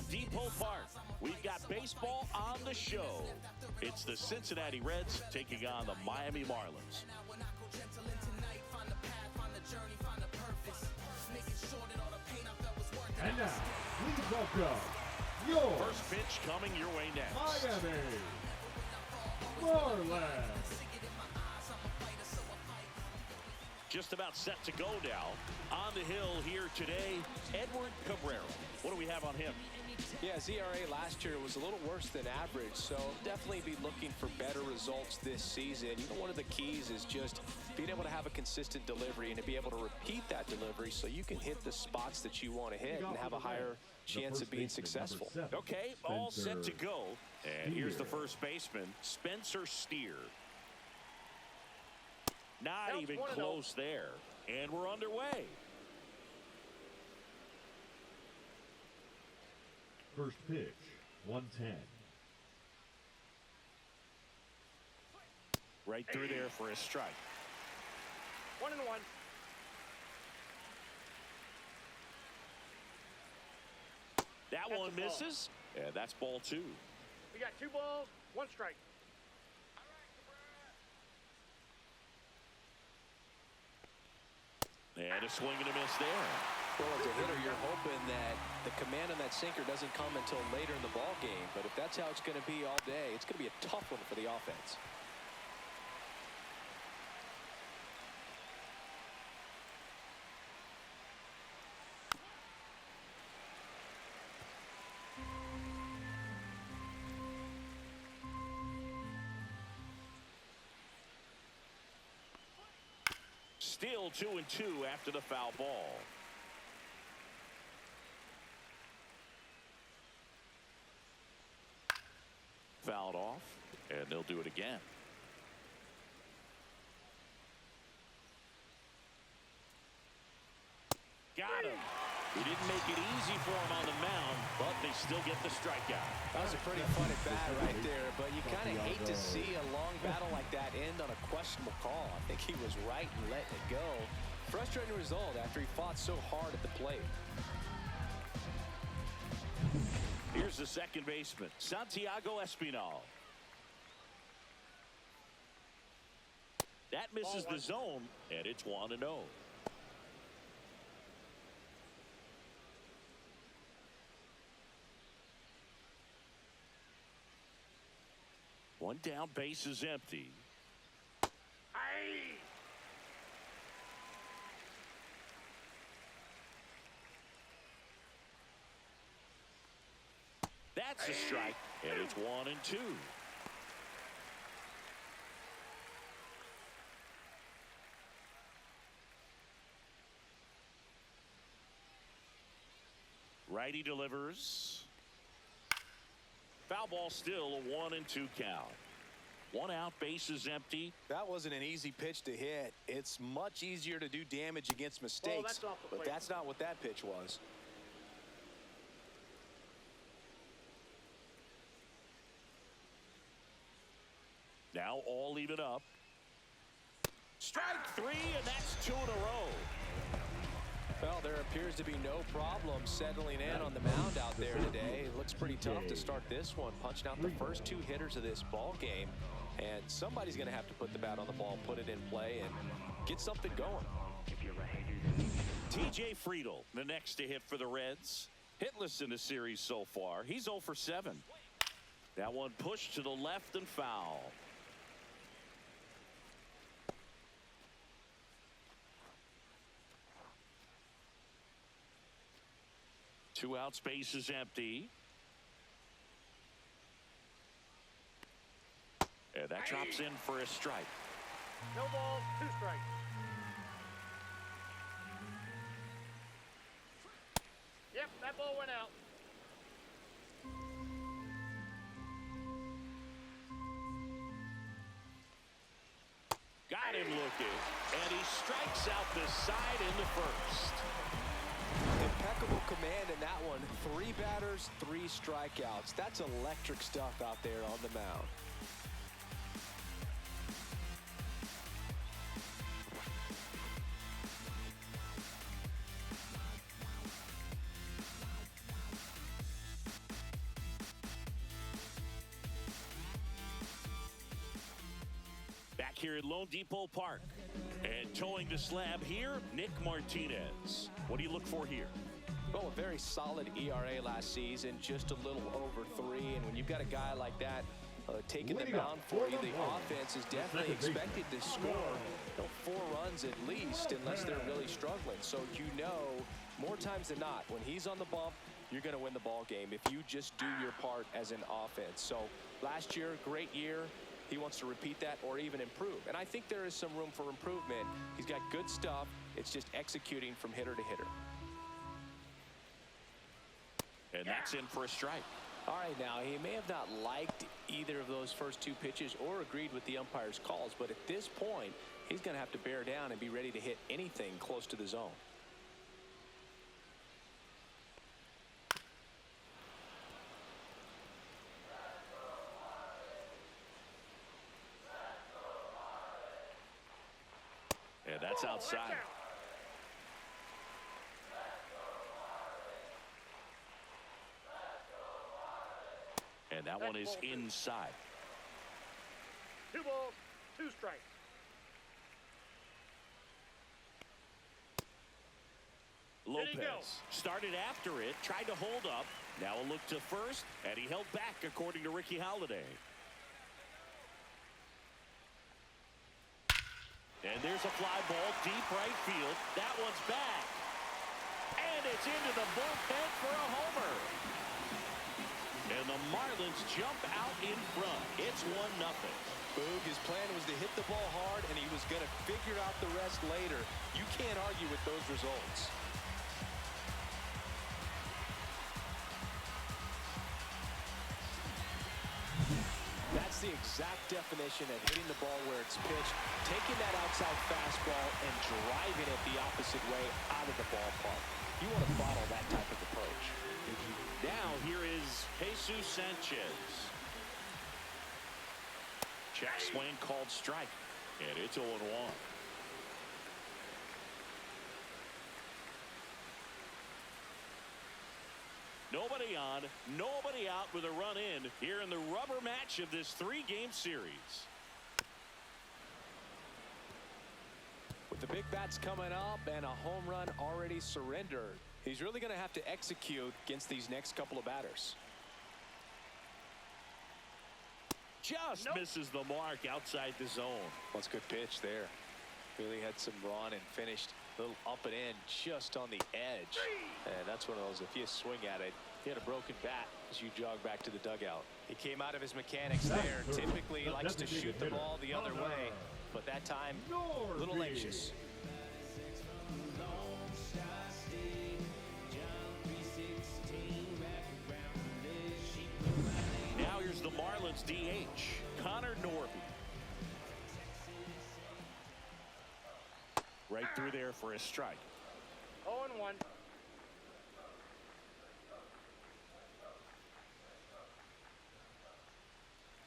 Depot Park. We've got baseball on the show. It's the Cincinnati Reds taking on the Miami Marlins. And now, please welcome your first pitch coming your way next. Miami Marlins. Just about set to go now. On the hill here today, Edward Cabrera. What do we have on him? Yeah, his ERA last year was a little worse than average, so definitely be looking for better results this season. You know, one of the keys is just being able to have a consistent delivery and to be able to repeat that delivery so you can hit the spots that you want to hit and have a higher chance of being successful. Okay, all set to go. And here's the first baseman, Spencer Steer. Not even close there. And we're underway. First pitch, 110. Right through there for a strike. 1-1. That one misses. Yeah, that's ball 2. We got 2 balls, 1 strike. And a swing and a miss there. Well, as a hitter, you're hoping that the command on that sinker doesn't come until later in the ball game. But if that's how it's going to be all day, it's going to be a tough one for the offense. Still 2-2 after the foul ball. Fouled off, and they'll do it again. Got him. He didn't make it easy for him on the mound, but they still get the strikeout. That was a pretty fun at bat right there, but you kind of hate to see a long battle like that end on a questionable call. I think he was right in letting it go. Frustrating result after he fought so hard at the plate. Here's the second baseman, Santiago Espinal. That misses the zone, and it's 1-0. One down, base is empty. Aye. That's a strike, and it's 1-2. Righty delivers. Foul ball, still a 1-2 count. 1 out, base is empty. That wasn't an easy pitch to hit. It's much easier to do damage against mistakes, but that's not what that pitch was. Now all even up. Strike 3, and that's 2 in a row. Well, there appears to be no problem settling in on the mound out there today. It looks pretty tough to start this one, punching out the first 2 hitters of this ball game. And somebody's going to have to put the bat on the ball, put it in play, and get something going. TJ Friedl, the next to hit for the Reds. Hitless in the series so far. He's 0 for 7. That one pushed to the left and foul. Two out, space is empty. And that drops in for a strike. No balls, 2 strikes. Yep, that ball went out. Got him looking, and he strikes out the side in the first. Impeccable command in that one. 3 batters, 3 strikeouts. That's electric stuff out there on the mound. back here at Lone Depot Park. And towing the slab here, Nick Martinez. What do you look for here? Well, a very solid ERA last season, just a little over 3. And when you've got a guy like that taking the mound for you, the offense is definitely expected to score 4 runs at least, unless they're really struggling. So more times than not, when he's on the bump, you're going to win the ball game if you just do your part as an offense. So last year, great year. He wants to repeat that or even improve. And I think there is some room for improvement. He's got good stuff. It's just executing from hitter to hitter. And that's in for a strike. All right, now, he may have not liked either of those first 2 pitches or agreed with the umpire's calls, but at this point, he's going to have to bear down and be ready to hit anything close to the zone. And that's outside. And that one is inside. 2 balls, 2 strikes. Lopez started after it, tried to hold up. Now a look to first, and he held back according to Ricky Holiday. And there's a fly ball deep right field. That one's back. And it's into the bullpen for a homer. And the Marlins jump out in front. It's 1-0. Boog, his plan was to hit the ball hard, and he was going to figure out the rest later. You can't argue with those results. That's the exact definition of hitting the ball where it's pitched, taking that outside fastball and driving it the opposite way out of the ballpark. You want to bottle that type of approach. Now here is Jesus Sanchez. Check swing called strike. And it's 0-1. Nobody on, nobody out with a run in here in the rubber match of this 3-game series. With the big bats coming up and a home run already surrendered, he's really going to have to execute against these next couple of batters. Just misses the mark outside the zone. That's a good pitch there. Really had some run and finished a little up and in just on the edge. And that's one of those, if you swing at it, he had a broken bat as you jog back to the dugout. He came out of his mechanics there. Typically he likes to shoot the ball the other way, but that time a little anxious. Now here's the Marlins DH, Connor Norby. Right through there for a strike. 0-1.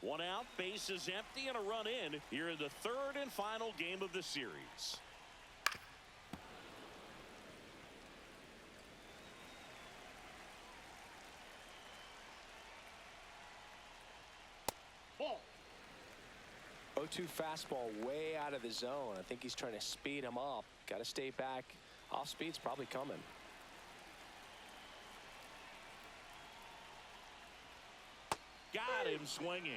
One out, bases empty, and a run in here in the 3rd and final game of the series. Ball. 0-2 fastball way out of the zone. I think he's trying to speed him up. Got to stay back. Off speed's probably coming. Got him swinging.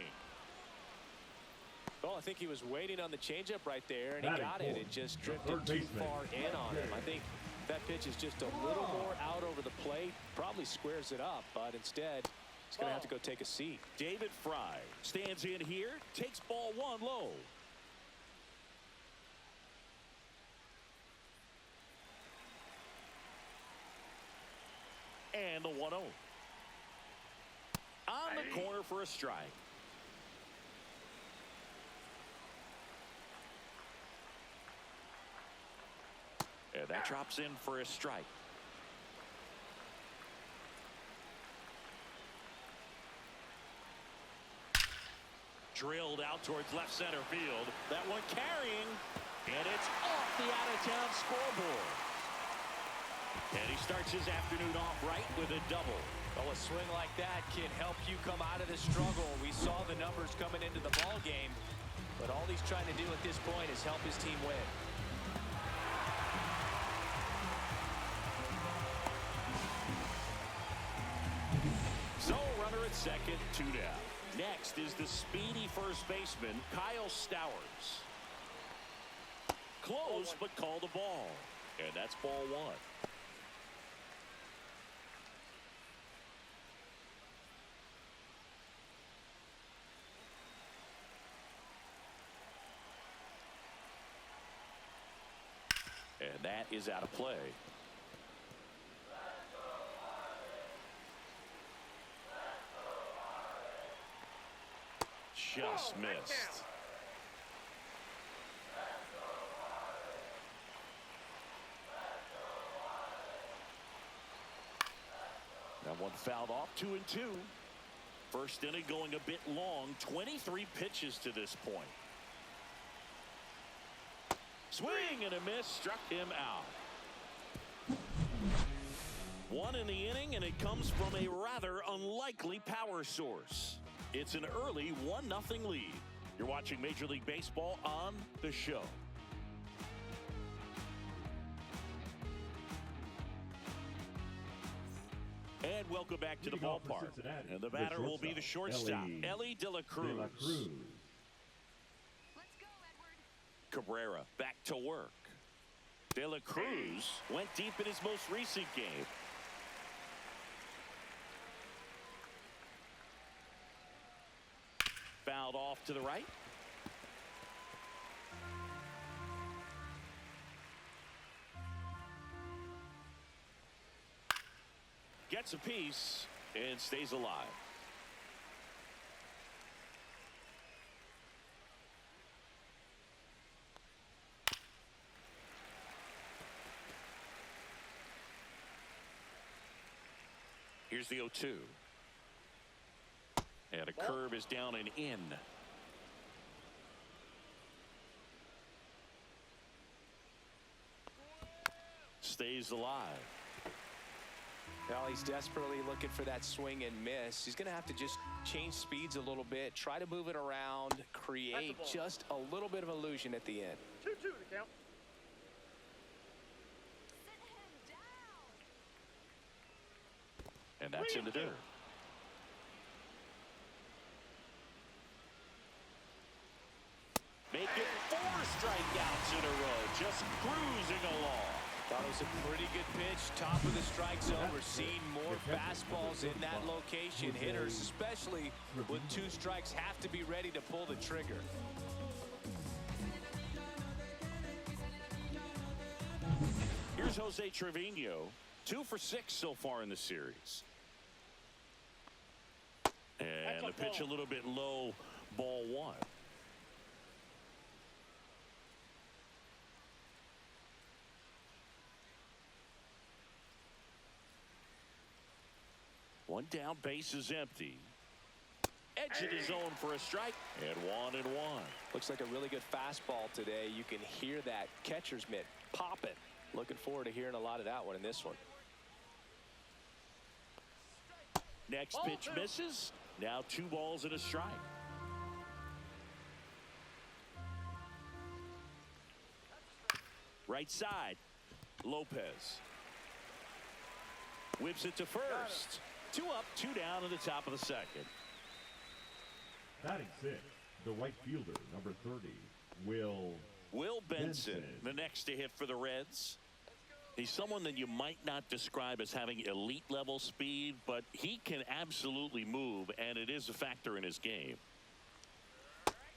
Well, I think he was waiting on the changeup right there, and he got it. It just drifted too far in on him. I think that pitch is just a little more out over the plate. Probably squares it up, but instead, he's going to have to go take a seat. David Fry stands in here, takes ball 1 low. And the 1-0. On the corner for a strike. And that drops in for a strike. Drilled out towards left center field. That one carrying, and it's off the out-of-town scoreboard. And he starts his afternoon off right with a double. Well, a swing like that can help you come out of the struggle. We saw the numbers coming into the ball game. But all he's trying to do at this point is help his team win. So, runner at second, 2 down. Next is the speedy first baseman, Kyle Stowers. Close, but called a ball. And that's ball 1. And that is out of play. Just missed. That one fouled off, 2-2. First inning going a bit long, 23 pitches to this point. Swing and a miss, struck him out. One in the inning, and it comes from a rather unlikely power source. It's an early 1-0 lead. You're watching Major League Baseball on The Show. And welcome back to the ballpark. And the batter will be the shortstop, Ellie De La Cruz. Let's go, Edward. Cabrera back to work. De La Cruz went deep in his most recent game. Fouled off to the right. Gets a piece and stays alive. Here's the 0-2. And a curve is down and in. Stays alive. Well, he's desperately looking for that swing and miss. He's going to have to just change speeds a little bit, try to move it around, create just a little bit of illusion at the end. 2-2 to count. Sit him down. And that's in the dirt. Make it 4 strikeouts in a row, just cruising along. Thought it was a pretty good pitch, top of the strike zone. We're seeing more fastballs in that location. Hitters, especially with 2 strikes, have to be ready to pull the trigger. Here's Jose Trevino, 2 for 6 so far in the series. And the pitch a little bit low, ball 1. One down, base is empty. Edge of the zone for a strike, and 1-1. Looks like a really good fastball today. You can hear that catcher's mitt popping. Looking forward to hearing a lot of that one in this one. Next pitch misses. Now 2 balls and a strike. Right side, Lopez. Whips it to first. 2 up, 2 down in the top of the second. Batting 6, the right fielder, number 30, Will Benson, the next to hit for the Reds. He's someone that you might not describe as having elite level speed, but he can absolutely move, and it is a factor in his game.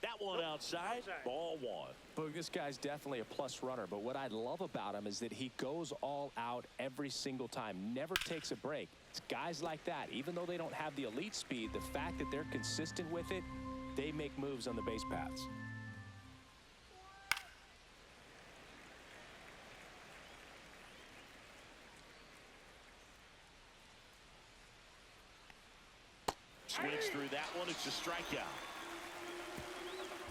That one outside, ball 1. Boog, this guy's definitely a plus runner, but what I love about him is that he goes all out every single time, never takes a break. It's guys like that, even though they don't have the elite speed, the fact that they're consistent with it, they make moves on the base paths. Swings through that one. It's a strikeout.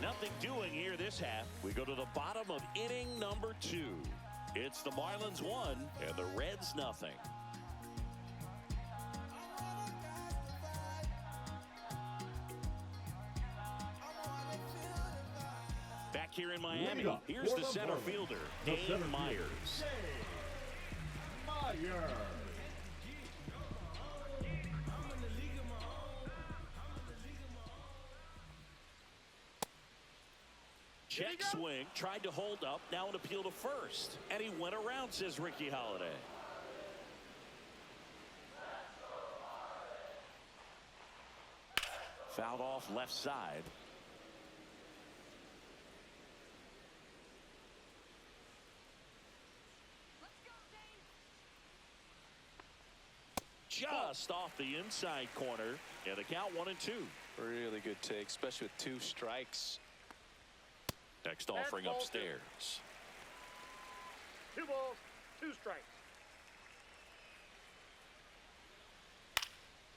Nothing doing here this half. We go to the bottom of inning number 2. It's the Marlins 1 and the Reds nothing. here in Miami. Lead up Here's for the center Marlins, fielder, the Dane center Myers. fielder, Dane Myers. Check swing, tried to hold up, now an appeal to first. And he went around, says Ricky Holiday. Fouled off left side. Let's go, Dane. Just off the inside corner. And the count 1-2. Really good take, especially with 2 strikes. Next offering ball upstairs. 2 balls, 2 strikes.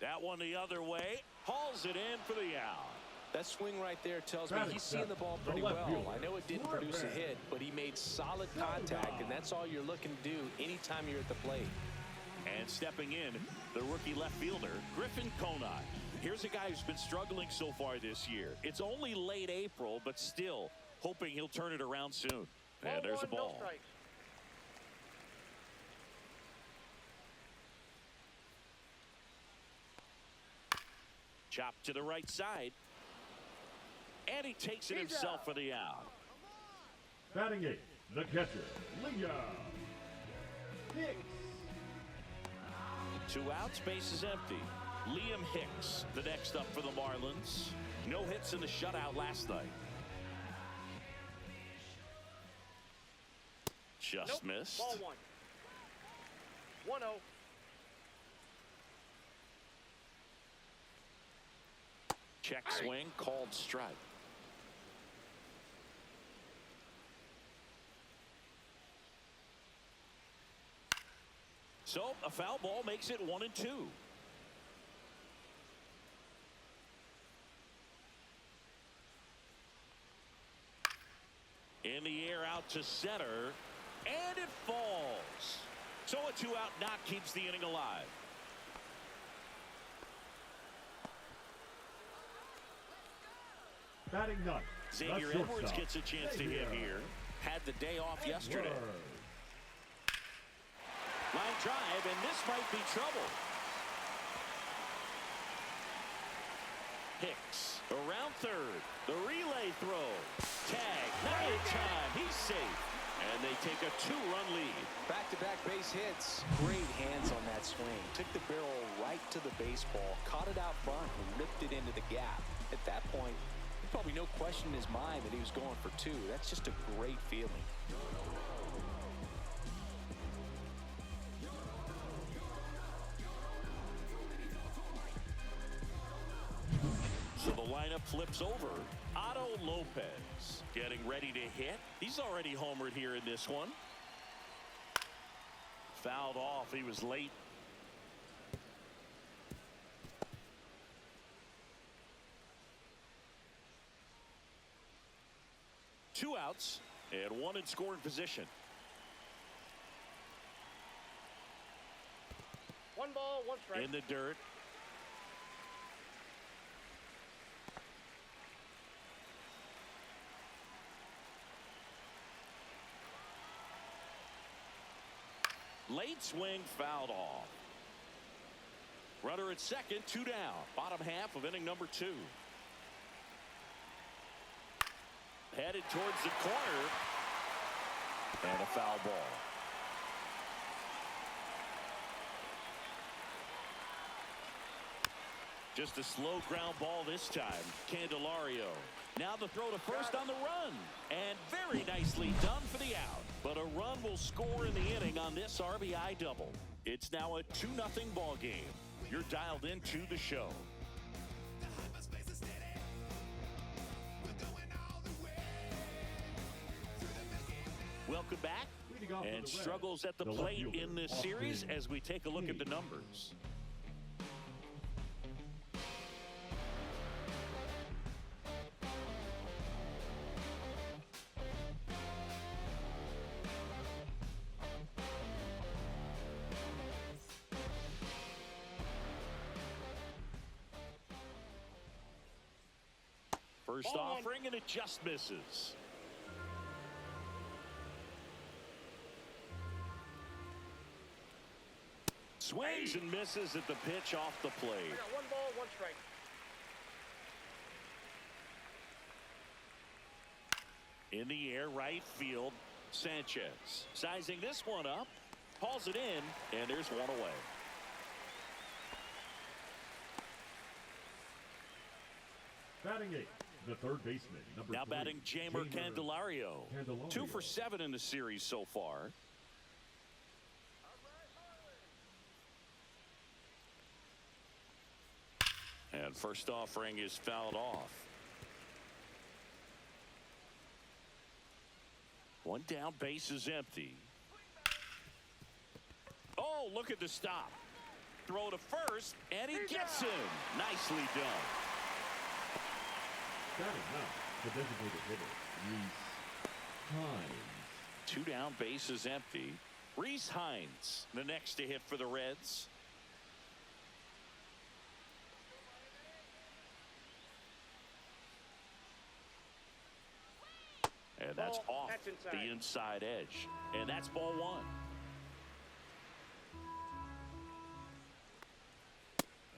That one the other way. Hauls it in for the out. That swing right there tells me Batting he's seeing the ball the pretty left well. fielder, I know it didn't produce a hit, but he made solid contact, and that's all you're looking to do anytime you're at the plate. And stepping in, the rookie left fielder, Griffin Conant. Here's a guy who's been struggling so far this year. It's only late April, but still hoping he'll turn it around soon. And there's a No ball. strikes. Chopped to the right side. And he takes it He's himself out. for the out. Batting 8, the catcher, Liam Hicks. 2 outs, base is empty. Liam Hicks, the next up for the Marlins. No hits in the shutout last night. Just Nope. missed. Ball 1. 1-0. Check swing, called strike. So a foul ball makes it 1-2. In the air out to center, and it falls. So a 2-out knock keeps the inning alive. Batting 9, Xavier the Edwards shortstop, gets a chance to hit Xavier here. Had the day off yesterday. Edwards. Line drive, and this might be trouble. Hicks around third. The relay throw. Tag. Not in time. He's safe. And they take a 2-run lead. Back-to-back base hits. Great hands on that swing. Took the barrel right to the baseball. Caught it out front and ripped it into the gap. At that point, there's probably no question in his mind that he was going for 2. That's just a great feeling. So the lineup flips over. Otto Lopez getting ready to hit. He's already homered here in this one. Fouled off. He was late. Two outs and one in scoring position. 1 ball, 1 strike. In the dirt. Late swing, fouled off. Runner at second, 2 down. Bottom half of inning number 2. Headed towards the corner. And a foul ball. Just a slow ground ball this time. Candelario. Now the throw to first on the run. And very nicely done for the out. But a run will score in the inning on this RBI double. It's now a 2-0 ball game. You're dialed into the show. Welcome back. Leading off for And the Reds, struggles at the the left plate fielder, in this Austin series as we take a look at the numbers. First Ball one. offering, and it just misses. Swings and misses at the pitch off the plate. I got 1 ball, 1 strike. In the air, right field, Sanchez. Sizing this one up, hauls it in, and there's one away. Batting 8, the third baseman, number Now 3, batting Jamer Candelario. 2 for 7 in the series so far. And first offering is fouled off. One down, base is empty. Oh, look at the stop. Throw to first, and he gets him. Nicely done. Batting now, the designated hitter, Reese Hines. 2 down, base is empty. Reese Hines, the next to hit for the Reds. And that's off the inside edge. And that's ball 1.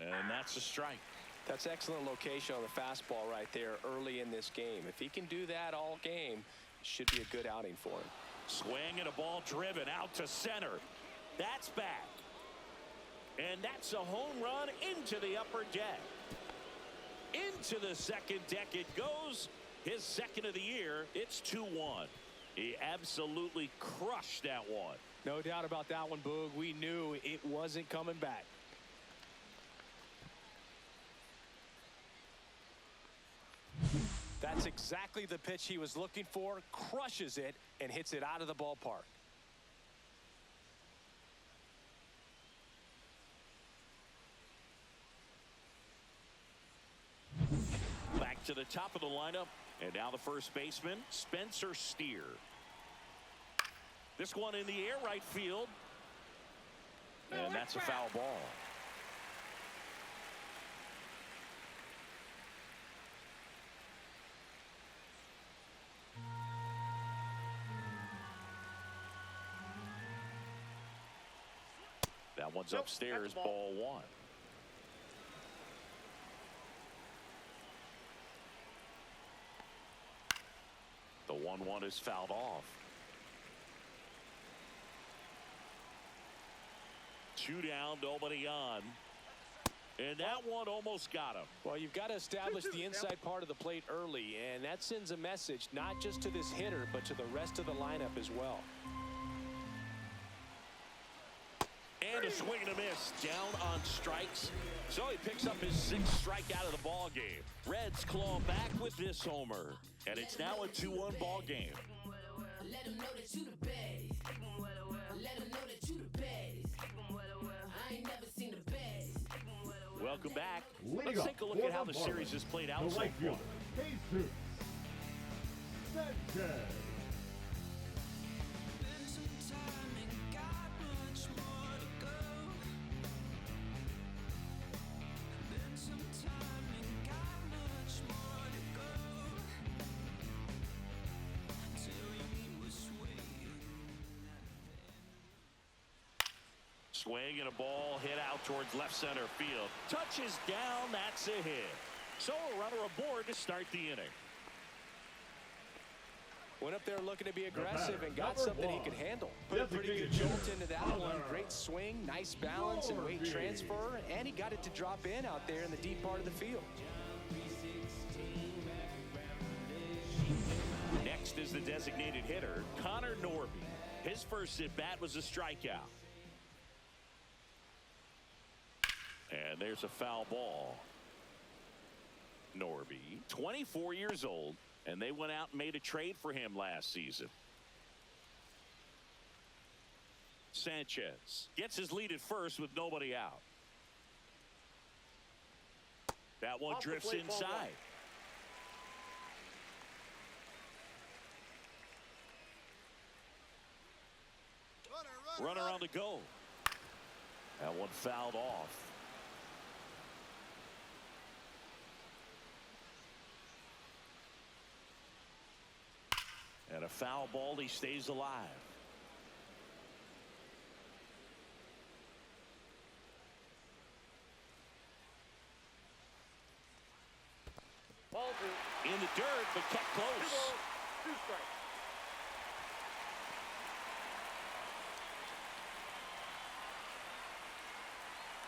And that's a strike. That's excellent location on the fastball right there early in this game. If he can do that all game, it should be a good outing for him. Swing and a ball driven out to center. That's back. And that's a home run into the upper deck. Into the second deck it goes. His second of the year. It's 2-1. He absolutely crushed that one. No doubt about that one, Boog. We knew it wasn't coming back. That's exactly the pitch he was looking for. Crushes it and hits it out of the ballpark. Back to the top of the lineup. And now the first baseman, Spencer Steer. This one in the air, right field. And that's a foul ball. That one's upstairs, ball 1. The 1-1 is fouled off. 2 down, nobody on. And that one almost got him. Well, you've got to establish the inside part of the plate early, and that sends a message not just to this hitter, but to the rest of the lineup as well. And a swing and a miss, down on strikes. So he picks up his 6th strikeout of the ball game. Reds claw back with this homer. And it's now a 2-1 ball game. Let them know that you the baddest. Let them know that you the baddest. I ain't never seen the baddest. Welcome back. Leading Let's up take a look for at how the the series has played out the so right far. fielder, Jesus Sanchez. Swing and a ball hit out towards left center field. Touches down, that's a hit. So a runner aboard to start the inning. Went up there looking to be aggressive and got Number something he 1. could handle. Put a pretty good jolt into that one. Great swing, nice balance and weight transfer, and he got it to drop in out there in the deep part of the field. Next is the designated hitter, Connor Norby. His first at-bat was a strikeout. And there's a foul ball. Norby, 24 years old, and they went out and made a trade for him last season. Sanchez gets his lead at first with nobody out. That one drifts inside. Runner on the go. That one fouled off. And a foul ball, he stays alive. Ball 2. In the dirt, but kept 2 close. balls, 2 strikes.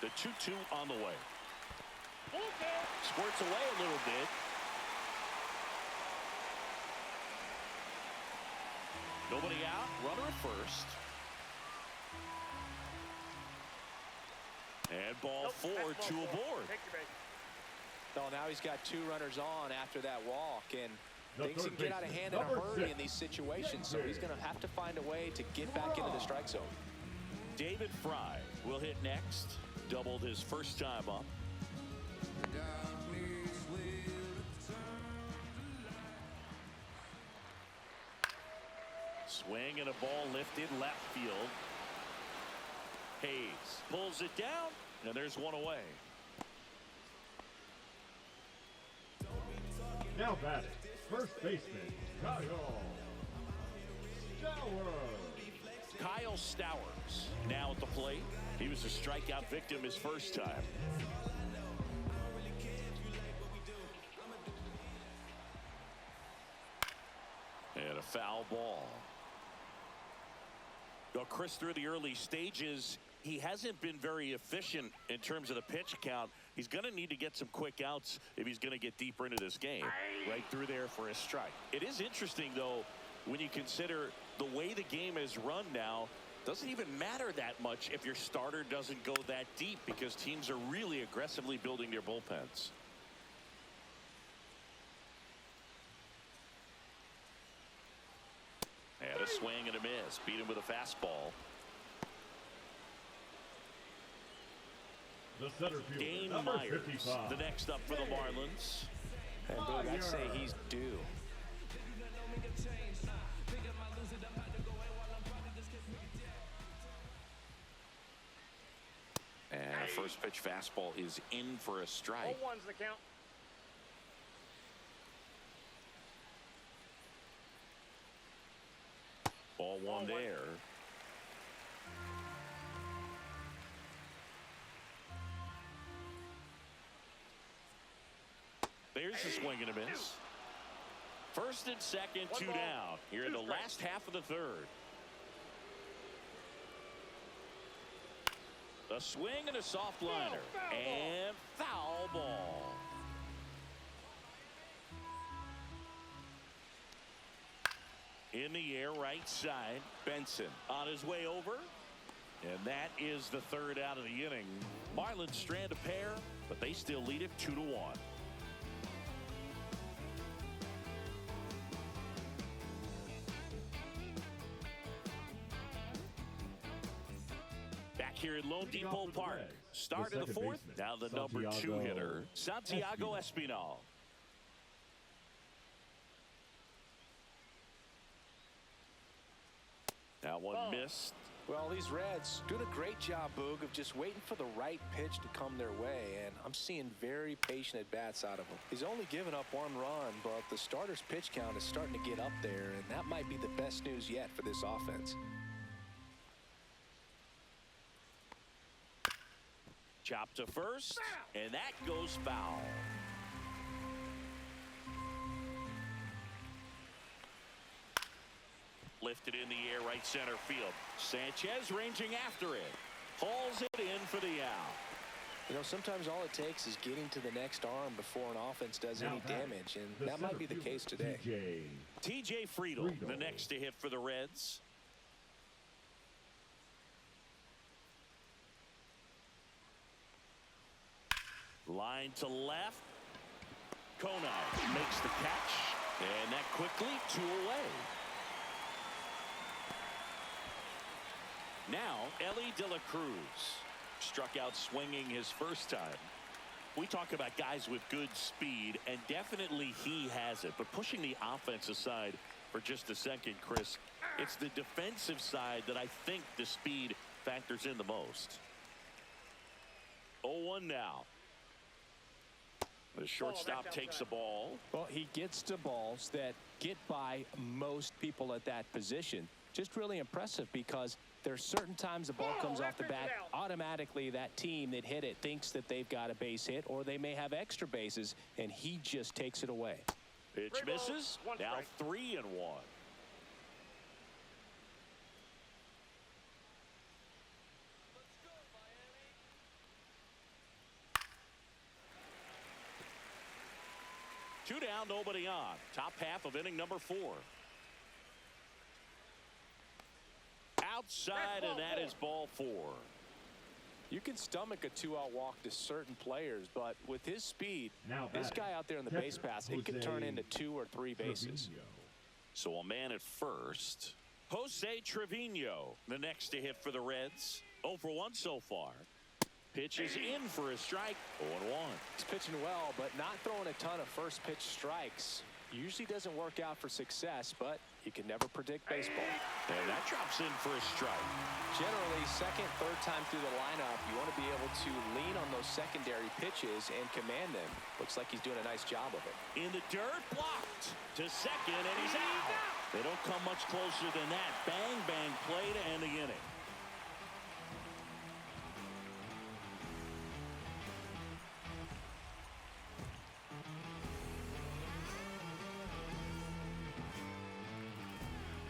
The 2-2 on the way. Full count. Squirts away a little bit. Nobody out. Runner at first. And ball Nope, 4, that's 2 ball 4. aboard. Take your base. Oh, now he's got 2 runners on after that walk, and The things third can get out of baseman, hand in a number hurry 6. in these situations, so he's going to have to find a way to get back into the strike zone. David Fry will hit next. Doubled his first time up. Swing and a ball lifted left field. Hayes pulls it down, and there's one away. Now batting, first baseman, Kyle Stowers. Kyle Stowers now at the plate. He was a strikeout victim his first time. And a foul ball. Well, Chris, through the early stages, he hasn't been very efficient in terms of the pitch count. He's going to need to get some quick outs if he's going to get deeper into this game. Right through there for a strike. It is interesting, though, when you consider the way the game is run now. Doesn't even matter that much if your starter doesn't go that deep, because teams are really aggressively building their bullpens. And a swing and a miss. Beat him with a fastball. The center fielder, Dane number Myers, 55. the next up for the Marlins. And Boog, I'd say he's due. And a first pitch fastball is in for a strike. 0-1's the count. Ball one 0-1. there. There's a swing and a miss. First and second, 2 ball, down. Here in 2 the strikes. last half of the third. A swing and a soft liner. Foul ball. And foul ball. In the air, right side. Benson on his way over. And that is the third out of the inning. Marlins strand a pair, but they still lead it 2-1. Back here at Lone Leading off Depot for the Park. Reds, Start the of the second fourth. baseman, Now the number 2 Santiago hitter, Santiago Espinal. That one Ball. missed. Well, these Reds doing a great job, Boog, of just waiting for the right pitch to come their way, and I'm seeing very patient at-bats out of him. He's only given up 1 run, but the starter's pitch count is starting to get up there, and that might be the best news yet for this offense. Chop to first, and that goes foul. Lifted in the air, right center field. Sanchez ranging after it. Hauls it in for the out. You know, sometimes all it takes is getting to the next arm before an offense does any damage, and that might be the case today. TJ Friedel, the next to hit for the Reds. Line to left. Konai makes the catch, and that quickly 2 away. Now, Ellie De La Cruz struck out swinging his first time. We talk about guys with good speed, and definitely he has it. But pushing the offense aside for just a second, Chris, it's the defensive side that I think the speed factors in the most. 0-1 now. The shortstop takes the ball. Well, he gets to balls that get by most people at that position. Just really impressive because There are certain times the ball comes off the bat, automatically that team that hit it thinks that they've got a base hit, or they may have extra bases, and he just takes it away. Pitch misses. Now 3-1. Two down, nobody on. Top half of inning number 4. Outside, and that is ball 4. You can stomach a 2-out walk to certain players, but with his speed, this guy out there in the base pass, it can turn into 2 or 3 bases. So a man at first. Jose Trevino, the next to hit for the Reds. 0 for 1 so far. Pitches in for a strike. 0-1. He's pitching well, but not throwing a ton of first pitch strikes. Usually doesn't work out for success, but you can never predict baseball. And that drops in for a strike. Generally, second, third time through the lineup, you want to be able to lean on those secondary pitches and command them. Looks like he's doing a nice job of it. In the dirt, blocked to second, and he's out. They don't come much closer than that. Bang, bang play to end the inning.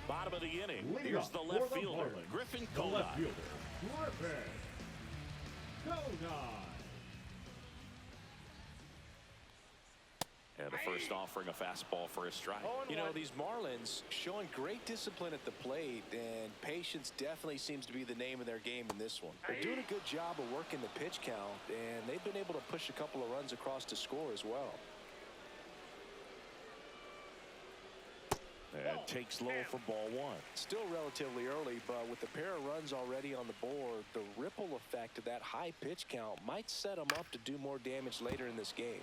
Bottom of the inning. Here's the left fielder, Griffin Conine. Left fielder, Griffin Conine. And the first offering a fastball for a strike. You know, these Marlins showing great discipline at the plate, and patience definitely seems to be the name of their game in this one. They're doing a good job of working the pitch count, and they've been able to push a couple of runs across to score as well. And takes low for ball 1. Still relatively early, but with a pair of runs already on the board, the ripple effect of that high pitch count might set them up to do more damage later in this game.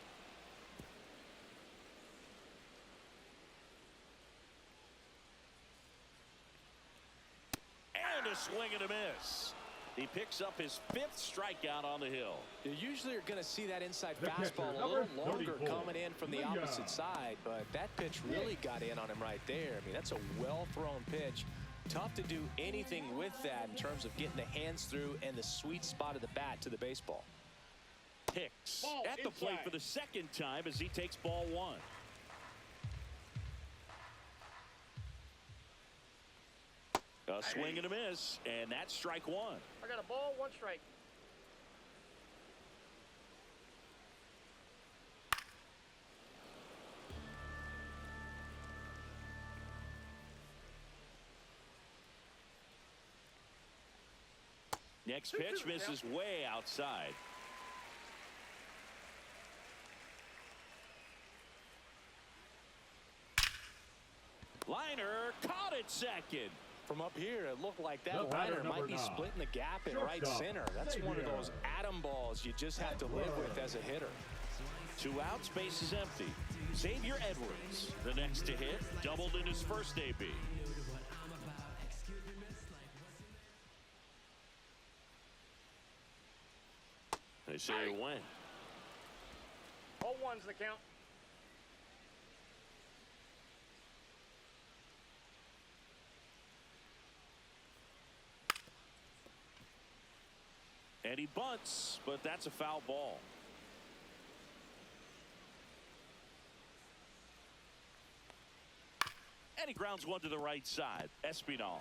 And a swing and a miss. He picks up his 5th strikeout on the hill. You usually are going to see that inside fastball a little longer coming in from the opposite side, but that pitch really got in on him right there. I mean, that's a well-thrown pitch. Tough to do anything with that in terms of getting the hands through and the sweet spot of the bat to the baseball. Hicks at the plate for the second time as he takes ball 1. A swing and a miss, and that's strike 1. I got a ball, 1 strike. Next pitch misses way outside. Liner caught it second. From up here, it looked like that liner might be splitting the gap in right center. That's one of those atom balls you just have to live with as a hitter. 2 outs, base is empty. Xavier Edwards, the next to hit, doubled in his first AB. They say it went. All 1's the count. And he bunts, but that's a foul ball. And he grounds one to the right side. Espinal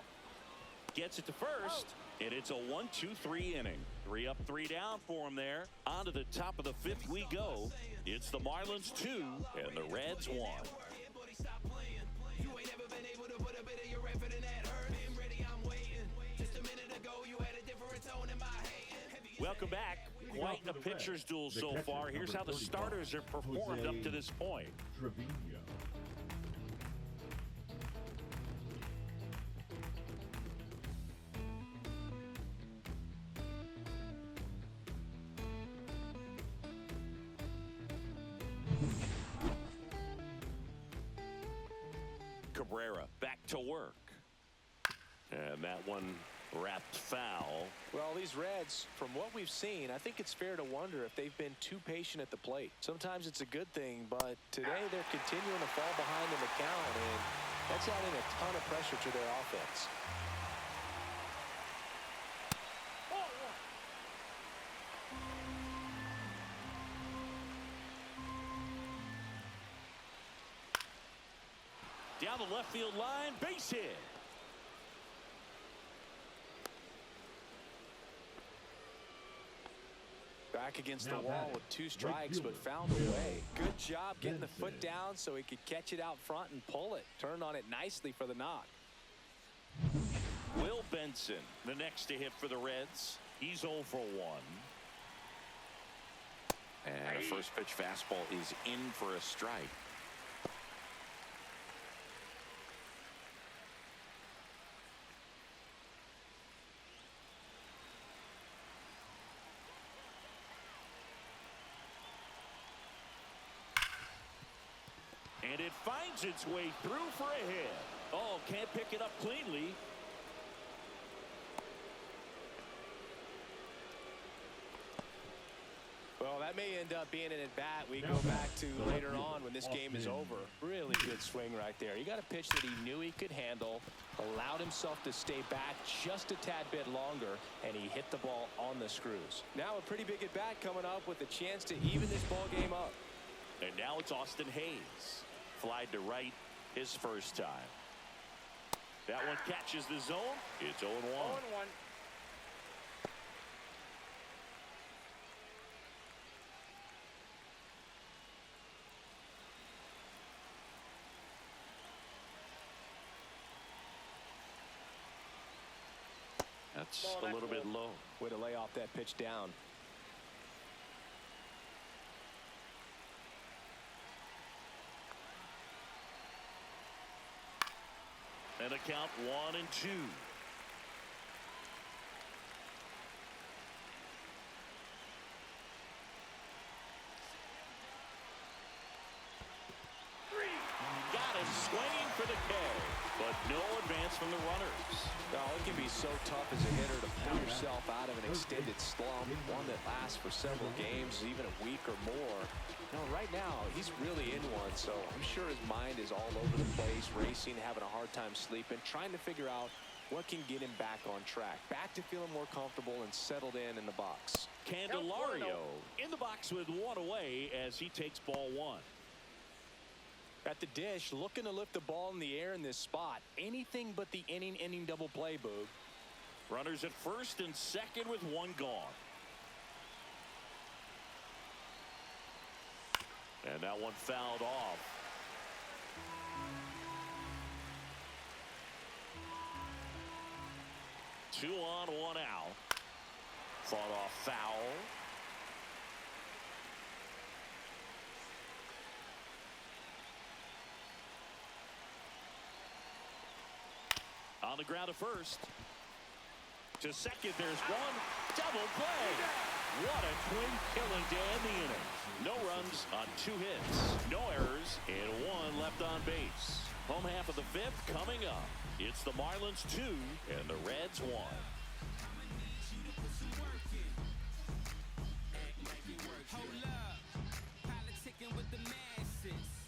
gets it to first, and it's a 1-2-3 inning. 3 up, 3 down for him there. On to the top of the 5th we go. It's the Marlins 2 and the Reds 1. Welcome back. Quite a pitcher's duel so far. Here's how the starters have performed up to this point. Trevino. Cabrera back to work. And that one wrapped foul. Well, these Reds, from what we've seen, I think it's fair to wonder if they've been too patient at the plate. Sometimes it's a good thing, but today they're continuing to fall behind in the count, and that's adding a ton of pressure to their offense. Down the left field line, base hit. Back against Now the wall batting, with 2 right strikes, but fielder, found a Will way. Good job getting the foot Benson. down so he could catch it out front and pull it. Turned on it nicely for the knock. Will Benson, the next to hit for the Reds. He's 0 for 1. And a first pitch fastball is in for a strike. And it finds its way through for a hit. Oh, can't pick it up cleanly. Well, that may end up being an at-bat we go back to later on when this game is over. Really good swing right there. He got a pitch that he knew he could handle, allowed himself to stay back just a tad bit longer, and he hit the ball on the screws. Now a pretty big at-bat coming up with a chance to even this ball game up. And now it's Austin Hayes. Flied to right his first time. That one catches the zone. It's 0-1. 0-1. That's a little bit low. Way to lay off that pitch down. And a count 1-2. Got him swinging for the K, but no advance from the runners. Oh, it can be so tough as a hitter to pull yourself out of an extended slump, one that lasts for several games, even a week or more. No, right now, he's really in one, so I'm sure his mind is all over the place, racing, having a hard time sleeping, trying to figure out what can get him back on track, back to feeling more comfortable and settled in the box. Candelario in the box with 1 away as he takes ball 1. At the dish, looking to lift the ball in the air in this spot. Anything but the inning double play, Boog. Runners at first and second with 1 gone. And that one fouled off. Two on, 1 out. Fought off foul. On the ground to first. To second, there's one. Double play. What a twin killing to end the inning. No runs on 2 hits. No errors and 1 left on base. Home half of the 5th coming up. It's the Marlins 2 and the Reds 1.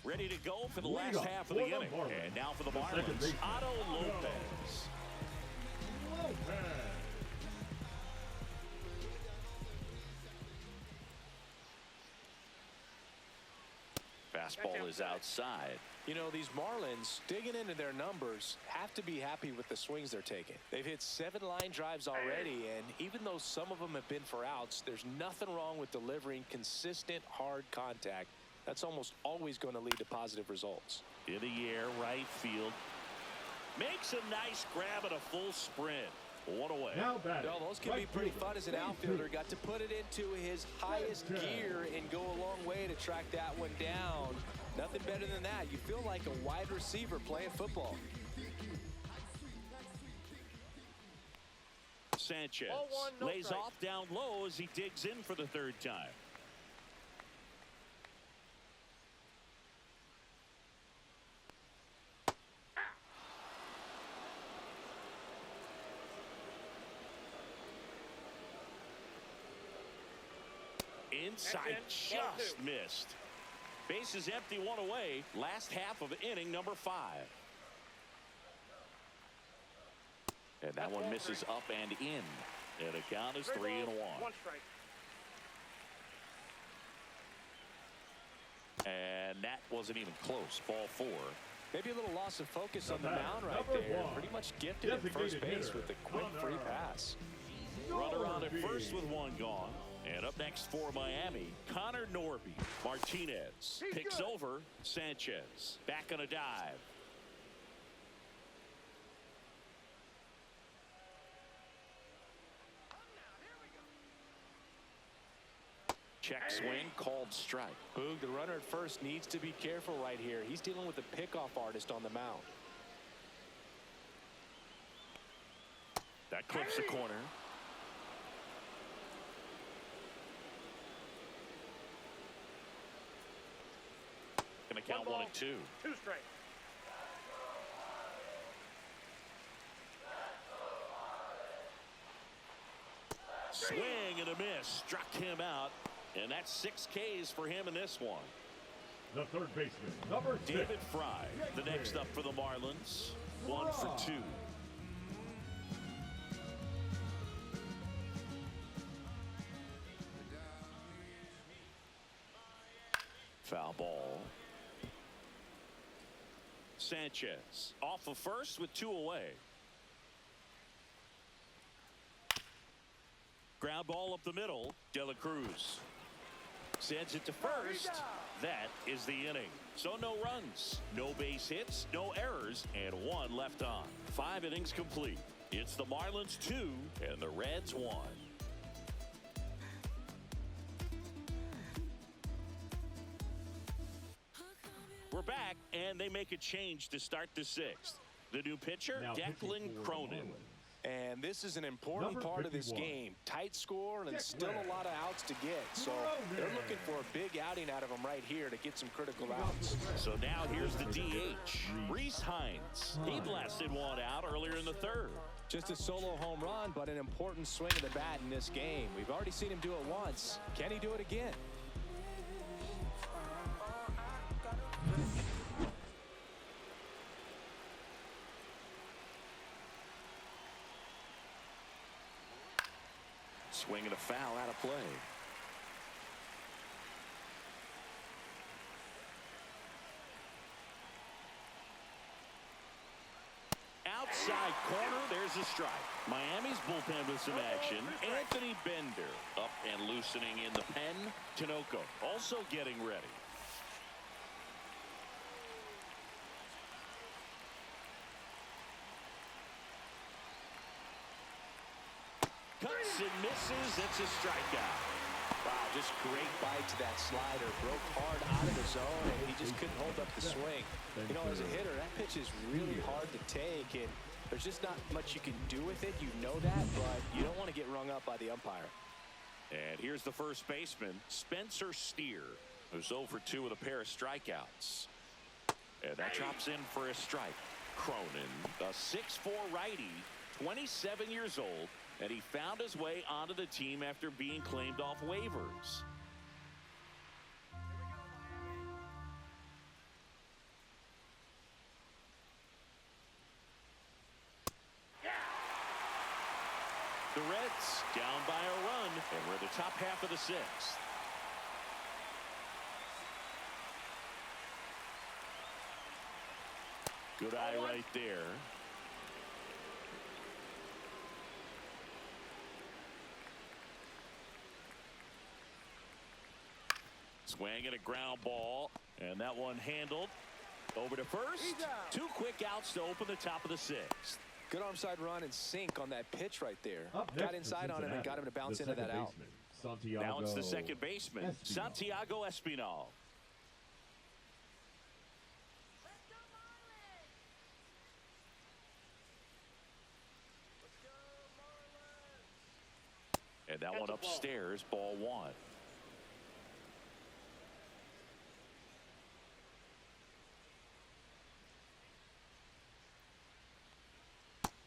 Ready to go for the last half of the inning. And now for the Marlins, Otto Lopez. Fastball is outside. You know, these Marlins, digging into their numbers, have to be happy with the swings they're taking. They've hit 7 line drives already, and even though some of them have been for outs, there's nothing wrong with delivering consistent, hard contact. That's almost always going to lead to positive results. In the air, right field. Makes a nice grab at a full sprint. 1 away. Now batting, Well, those can be pretty fun as an outfielder. Got to put it into his highest gear and go a long way to track that one down. Nothing better than that. You feel like a wide receiver playing football. Sanchez 0-1, no lays strike. off down low as he digs in for the 3rd time. Inside, just missed. Base is empty, 1 away. Last half of inning number 5. And that one misses up and in. And a count is 3-1. 1 strike. And that wasn't even close. Ball 4. Maybe a little loss of focus on the batter, mound right number there. one, Pretty much gifted at first designated base hitter, with a quick free Connor. pass. Runner on at Norby. first with one gone. And up next for Miami, Connor Norby. Martinez picks over Sanchez. Back on a dive. Check swing, called strike. Boog, the runner at first needs to be careful right here. He's dealing with a pickoff artist on the mound. That clips the corner. Gonna count 1 and 2. 2 straight. Swing and a miss. Struck him out. And that's 6 Ks for him in this one. The third baseman, number 6. David Fry, the next up for the Marlins. 1 for 2. Foul ball. Sanchez off of first with 2 away. Ground ball up the middle. De La Cruz sends it to first. That is the inning. So no runs, no base hits, no errors, and 1 left on. 5 innings complete. It's the Marlins 2 and the Reds 1. We're back, and they make a change to start the 6th. The new pitcher, Now Declan Cronin. And this is an important Number part of this 51. game. Tight score and Check still red. a lot of outs to get. So they're looking for a big outing out of him right here to get some critical outs. So now here's the DH, Reese Hines. He blasted 1 out earlier in the 3rd. Just a solo home run, but an important swing of the bat in this game. We've already seen him do it once. Can he do it again? Swing and a foul out of play. Outside corner, there's a strike. Miami's bullpen with some action. Anthony Bender up and loosening in the pen. Tinoco also getting ready. Cuts and misses. It's a strikeout. Wow, just great bite to that slider. Broke hard out of the zone, and he just couldn't hold up the swing. You know, as a hitter, that pitch is really hard to take, and there's just not much you can do with it. You know that, but you don't want to get rung up by the umpire. And here's the first baseman, Spencer Steer, who's 0 for 2 with a pair of strikeouts. And that drops in for a strike. Cronin, a 6'4" righty, 27 years old, and he found his way onto the team after being claimed off waivers. The Reds down by a run, and we're in the top half of the 6th. Good eye right there. Swing and a ground ball, and that one handled over to first. 2 quick outs to open the top of the 6th. Good arm side run and sink on that pitch right there. Up Got next inside for on him and Cincinnati, got him to bounce the into that second out. baseman, Santiago Now it's the second baseman, Espinal. Santiago Espinal. And that one upstairs, ball 1.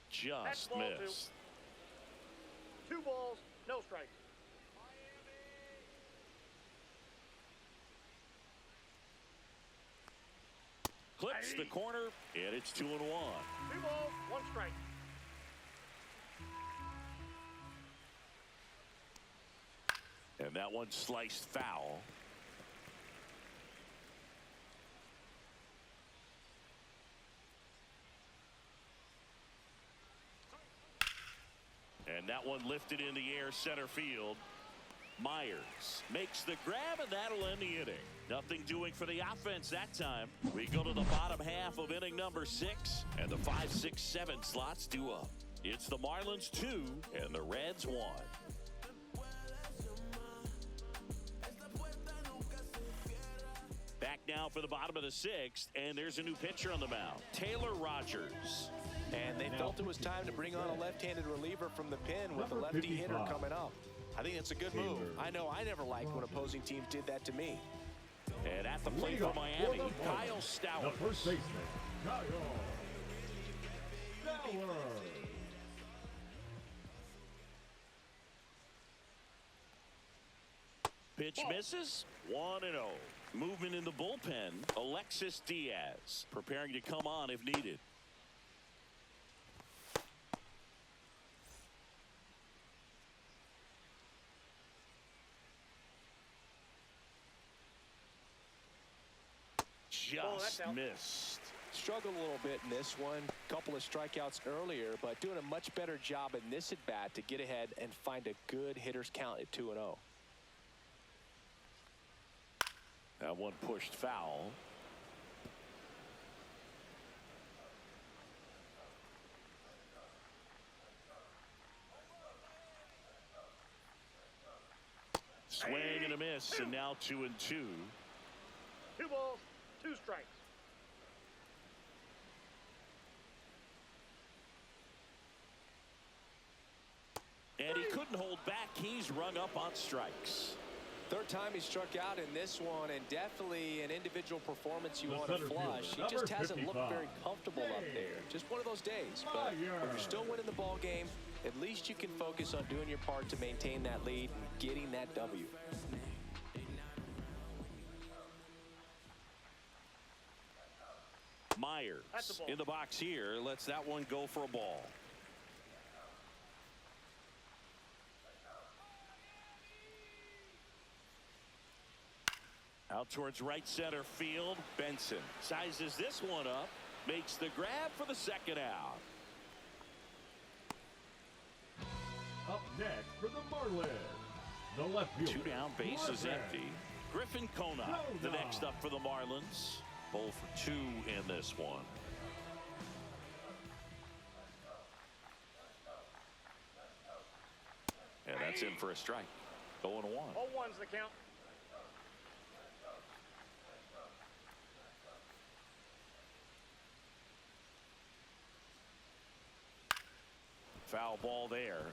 Just That's ball 2. missed. 2 balls, no strikes. Clips the corner, and it's 2-1. 2 balls, 1 strike. And that one sliced foul. And that one lifted in the air center field. Myers makes the grab, and that'll end the inning. Nothing doing for the offense that time. We go to the bottom half of inning number 6, and the 5, 6, 7 slots due up. It's the Marlins 2 and the Reds 1. Back now for the bottom of the 6th, and there's a new pitcher on the mound, Taylor Rogers. And they felt it was time to bring on a left-handed reliever from the pen with a lefty hitter coming up. I think it's a good move. I know I never liked when opposing teams did that to me. And at the plate for Miami, Kyle Stowers. The first baseman, Kyle Stowers. Pitch misses. 1-0. Movement in the bullpen. Alexis Diaz preparing to come on if needed. Just missed. Struggled a little bit in this one. Couple of strikeouts earlier, but doing a much better job in this at bat to get ahead and find a good hitter's count at 2-0. That one pushed foul. Swing and a miss, and now 2-2. 2 balls, 2 strikes. And he couldn't hold back. He's rung up on strikes. Third time he struck out in this one, and definitely an individual performance you want to flush. He just hasn't looked very comfortable up there. Just one of those days. But when you're still winning the ball game, at least you can focus on doing your part to maintain that lead and getting that W. Myers in the box here lets that one go for a ball. Out towards right center field. Benson sizes this one up, makes the grab for the second out. Up next for the Marlins, the left fielder. 2 down, base is empty. Griffin Kona, the next up for the Marlins. 0 for 2 in this one. And that's in for a strike. 0-1. 0-1's the count. Foul ball there.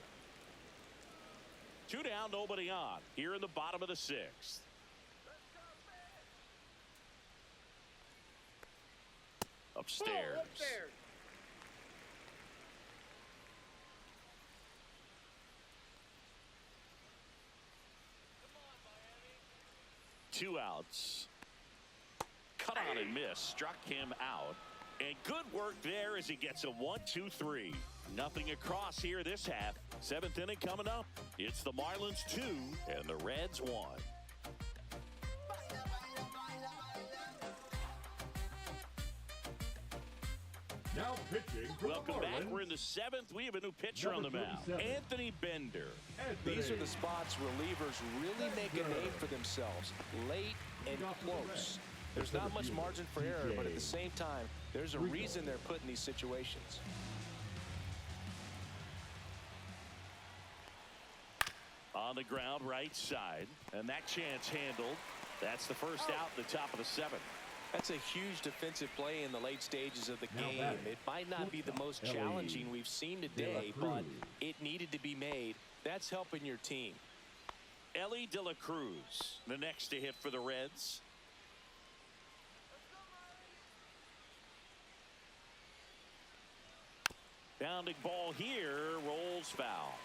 2 down, nobody on. Here in the bottom of the 6th. Upstairs. Oh, upstairs. Two outs. Cut on and miss. Struck him out. And good work there as he gets a 1-2-3. Nothing across here this half. 7th inning coming up. It's the Marlins 2 and the Reds 1. Now pitching for Welcome the back. Marlins. We're in the 7th. We have a new pitcher on the mound. Anthony Bender. These are the spots relievers really make a name for themselves. Late and close. There's not much margin for error, but at the same time, there's a reason they're put in these situations. On the ground, right side. And that chance handled. That's the first out in the top of the 7th. That's a huge defensive play in the late stages of the game. It might not be the most challenging we've seen today, but it needed to be made. That's helping your team. Ellie De La Cruz, the next to hit for the Reds. Bounding ball here, rolls foul.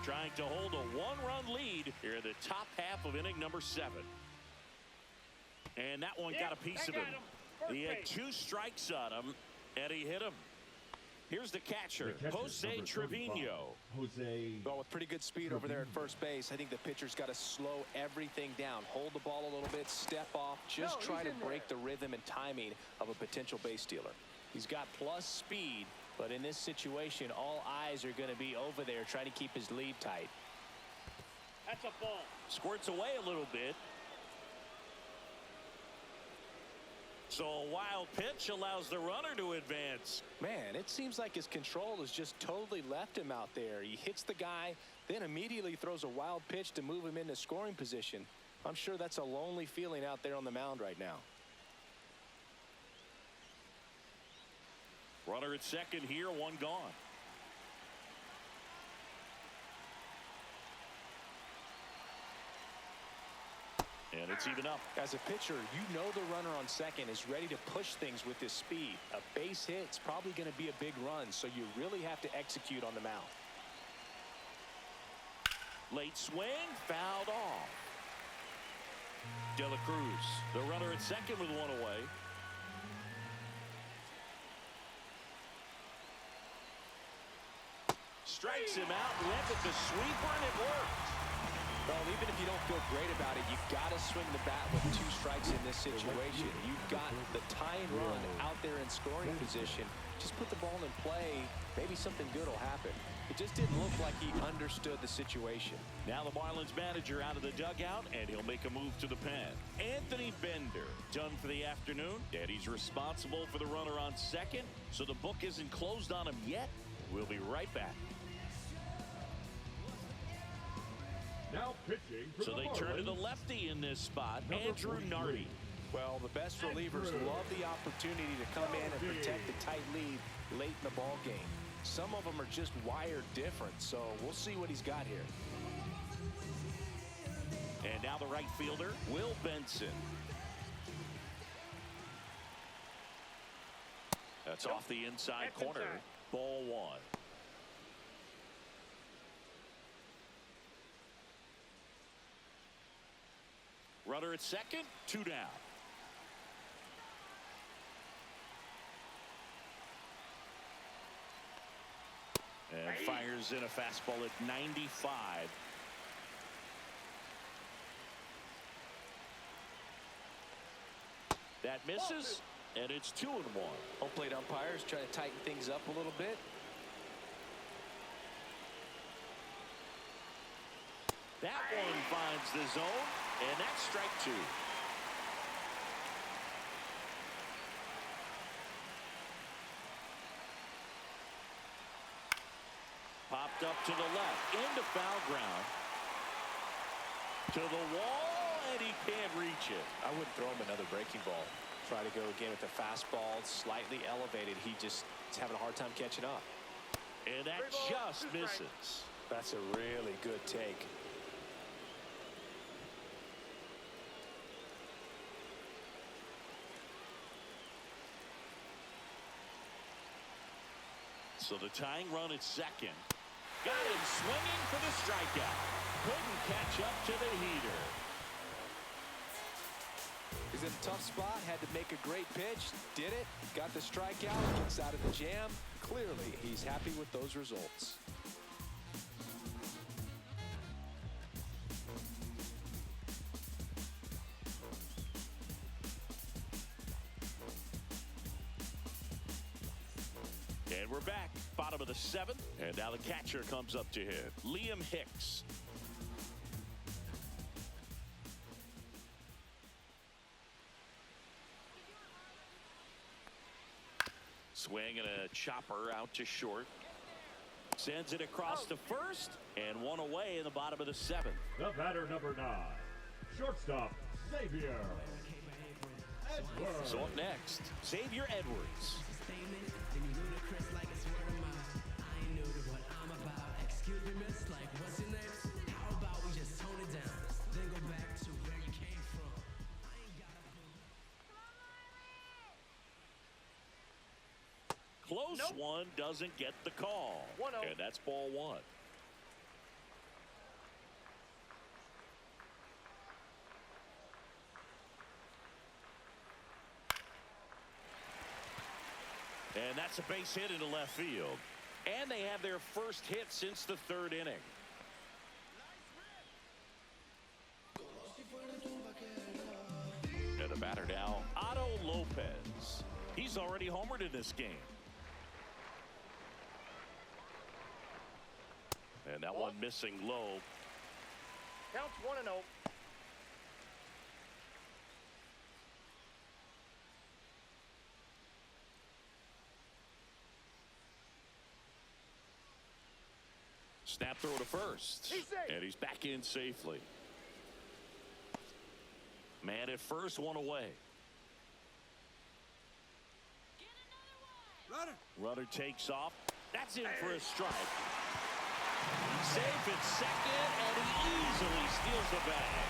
Trying to hold a 1-run lead here in the top half of inning number 7. And that one got a piece of him. He had 2 strikes on him, and he hit him. Here's the catcher, The catcher, Jose number 35, Trevino. Jose. Well, with pretty good speed over there at first base, I think the pitcher's got to slow everything down. Hold the ball a little bit, step off, just try to break the rhythm and timing of a potential base stealer. He's got plus speed, but in this situation, all eyes are going to be over there trying to keep his lead tight. That's a ball. Squirts away a little bit. So a wild pitch allows the runner to advance. Man, it seems like his control has just totally left him out there. He hits the guy, then immediately throws a wild pitch to move him into scoring position. I'm sure that's a lonely feeling out there on the mound right now. Runner at second here, one gone. And it's even up. As a pitcher, you know the runner on second is ready to push things with his speed. A base hit's probably going to be a big run, so you really have to execute on the mound. Late swing, fouled off. De La Cruz, the runner at second with one away. Strikes him out, went with the sweeper, and it worked. Well, even if you don't feel great about it, you've got to swing the bat with 2 strikes in this situation. You've got the tying run out there in scoring position. Just put the ball in play. Maybe something good will happen. It just didn't look like he understood the situation. Now the Marlins manager out of the dugout, and he'll make a move to the pen. Anthony Bender done for the afternoon, and he's responsible for the runner on second, so the book isn't closed on him yet. We'll be right back. Now pitching for So the they turn to the Marlins. lefty in this spot, Number Andrew 43. Nardi. Well, the best relievers love the opportunity to come in and protect the tight lead late in the ball game. Some of them are just wired different, so we'll see what he's got here. And now the right fielder, Will Benson. That's off the inside That's corner. inside. Ball 1. Runner at second, 2 down. And fires in a fastball at 95. That misses, and it's 2-1. Home plate umpires trying to tighten things up a little bit. That one finds the zone, and that's strike 2. Popped up to the left, into foul ground. To the wall, and he can't reach it. I wouldn't throw him another breaking ball. Try to go again with the fastball, slightly elevated. He just is having a hard time catching up. And that 3 balls, just 2 strikes. misses. That's a really good take. So the tying run at second. Got him swinging for the strikeout. Couldn't catch up to the heater. He's in a tough spot, had to make a great pitch, did it, got the strikeout, gets out of the jam. Clearly, he's happy with those results. And we're back, bottom of the 7th, and now the catcher comes up to hit. Liam Hicks. Swing and a chopper out to short. Sends it across to first, and one away in the bottom of the 7th. The batter, number 9, shortstop, Xavier Edwards. So up next, Xavier Edwards. Close one doesn't get the call. 1-0. And that's ball 1. And that's a base hit into left field. And they have their first hit since the third inning. And the batter now, Otto Lopez. He's already homered in this game. And that one missing low. Counts 1-0. Snap throw to first. He's safe. And he's back in safely. Man at first, one away. Runner takes off. That's in for a strike. Safe at second, and he easily steals the bag.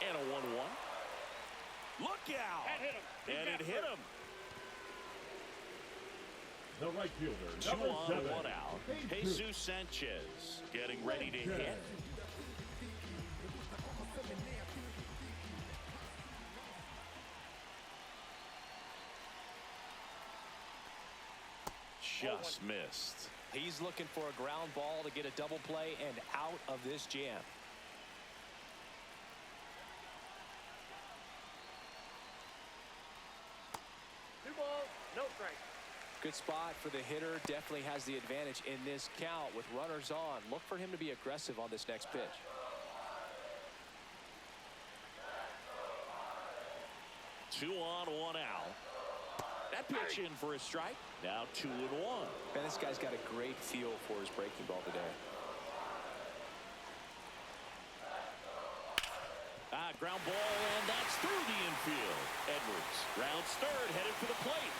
And a 1-1. Look out! That hit him. He's And got it hit first. him. The right fielder, 2 number on, 7. 1 out. Jesus Sanchez getting ready to hit. Just missed. He's looking for a ground ball to get a double play and out of this jam. Two balls, no strike. Good spot for the hitter. Definitely has the advantage in this count with runners on. Look for him to be aggressive on this next pitch. Two on, 1 out. That pitch in for a strike. Now 2-1. Man, this guy's got a great feel for his breaking ball today. Ground ball, and that's through the infield. Edwards rounds third, headed for the plate.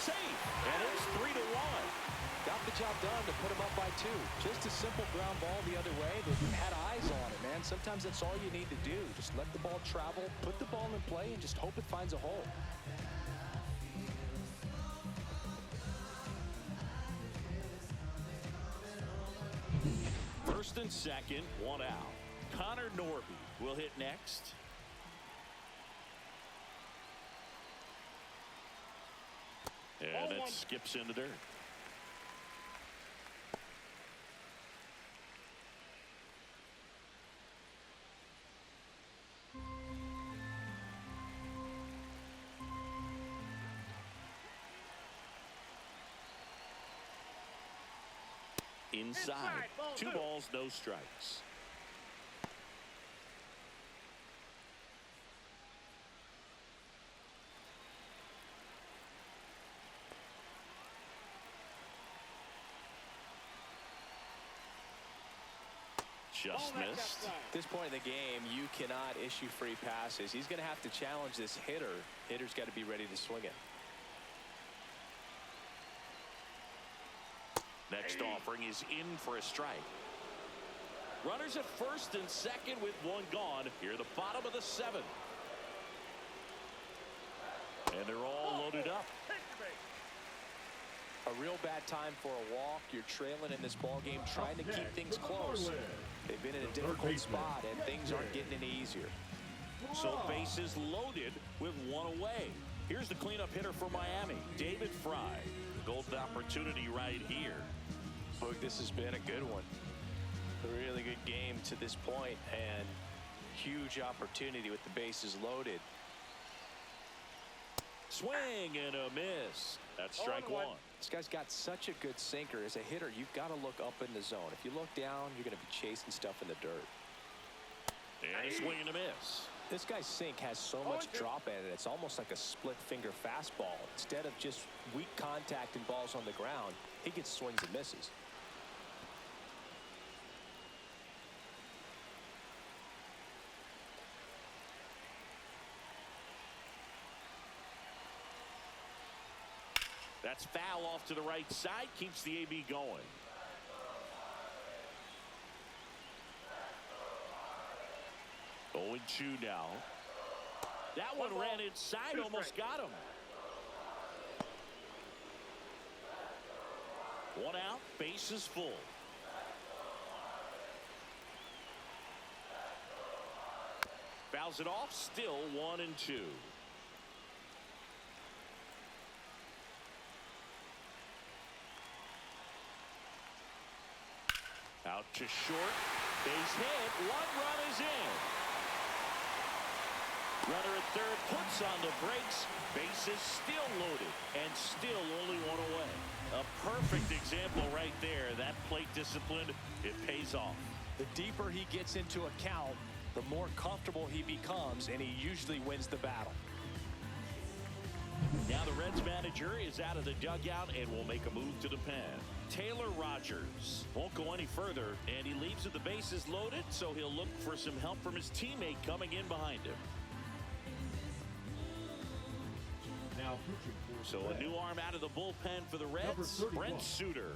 Safe, and it's 3-1. Got the job done to put him up by 2. Just a simple ground ball the other way. They had eyes on it, man. Sometimes that's all you need to do. Just let the ball travel, put the ball in play, and just hope it finds a hole. First and second, 1 out. Connor Norby will hit next. And it skips into dirt. Inside. 2 balls, no strikes. Just missed. At this point in the game, you cannot issue free passes. He's going to have to challenge this hitter. Hitter's got to be ready to swing it. Next offering is in for a strike. Runners at first and second with 1 gone. Here the bottom of the 7th. And they're all loaded up. A real bad time for a walk. You're trailing in this ball game, trying to keep things close. They've been in a difficult spot, and things aren't getting any easier. So bases loaded with 1 away. Here's the cleanup hitter for Miami, David Fry. Golden opportunity right here. Look, this has been a good one. A really good game to this point, and huge opportunity with the bases loaded. Swing and a miss. That's strike 1. This guy's got such a good sinker. As a hitter, you've got to look up in the zone. If you look down, you're going to be chasing stuff in the dirt. And a swing and a miss. This guy's sink has so much drop in it. It's almost like a split finger fastball. Instead of just weak contact and balls on the ground, he gets swings and misses. That's foul off to the right side. Keeps the AB going. 1-2 now. That one ran inside, almost got him. One out, bases full. Fouls it off, still 1-2. Out to short, base hit, one run is in. Runner at third puts on the brakes, bases still loaded, and still only one away. A perfect example right there. That plate discipline, it pays off. The deeper he gets into a count, the more comfortable he becomes, and he usually wins the battle. Now the Reds manager is out of the dugout and will make a move to the pen. Taylor Rogers won't go any further, and he leaves with the bases loaded, so he'll look for some help from his teammate coming in behind him. Now pitching for So a new arm out of the bullpen for the Reds, Brent Suter.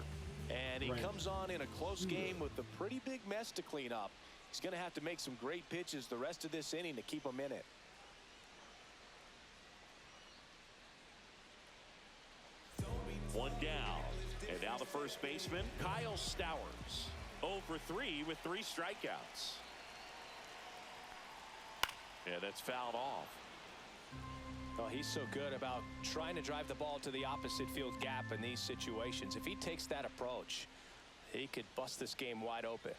And he comes on in a close game with a pretty big mess to clean up. He's going to have to make some great pitches the rest of this inning to keep him in it. One down. And now the first baseman, Kyle Stowers. 0 for 3 with 3 strikeouts. Yeah, that's fouled off. Well, he's so good about trying to drive the ball to the opposite field gap in these situations. If he takes that approach, he could bust this game wide open.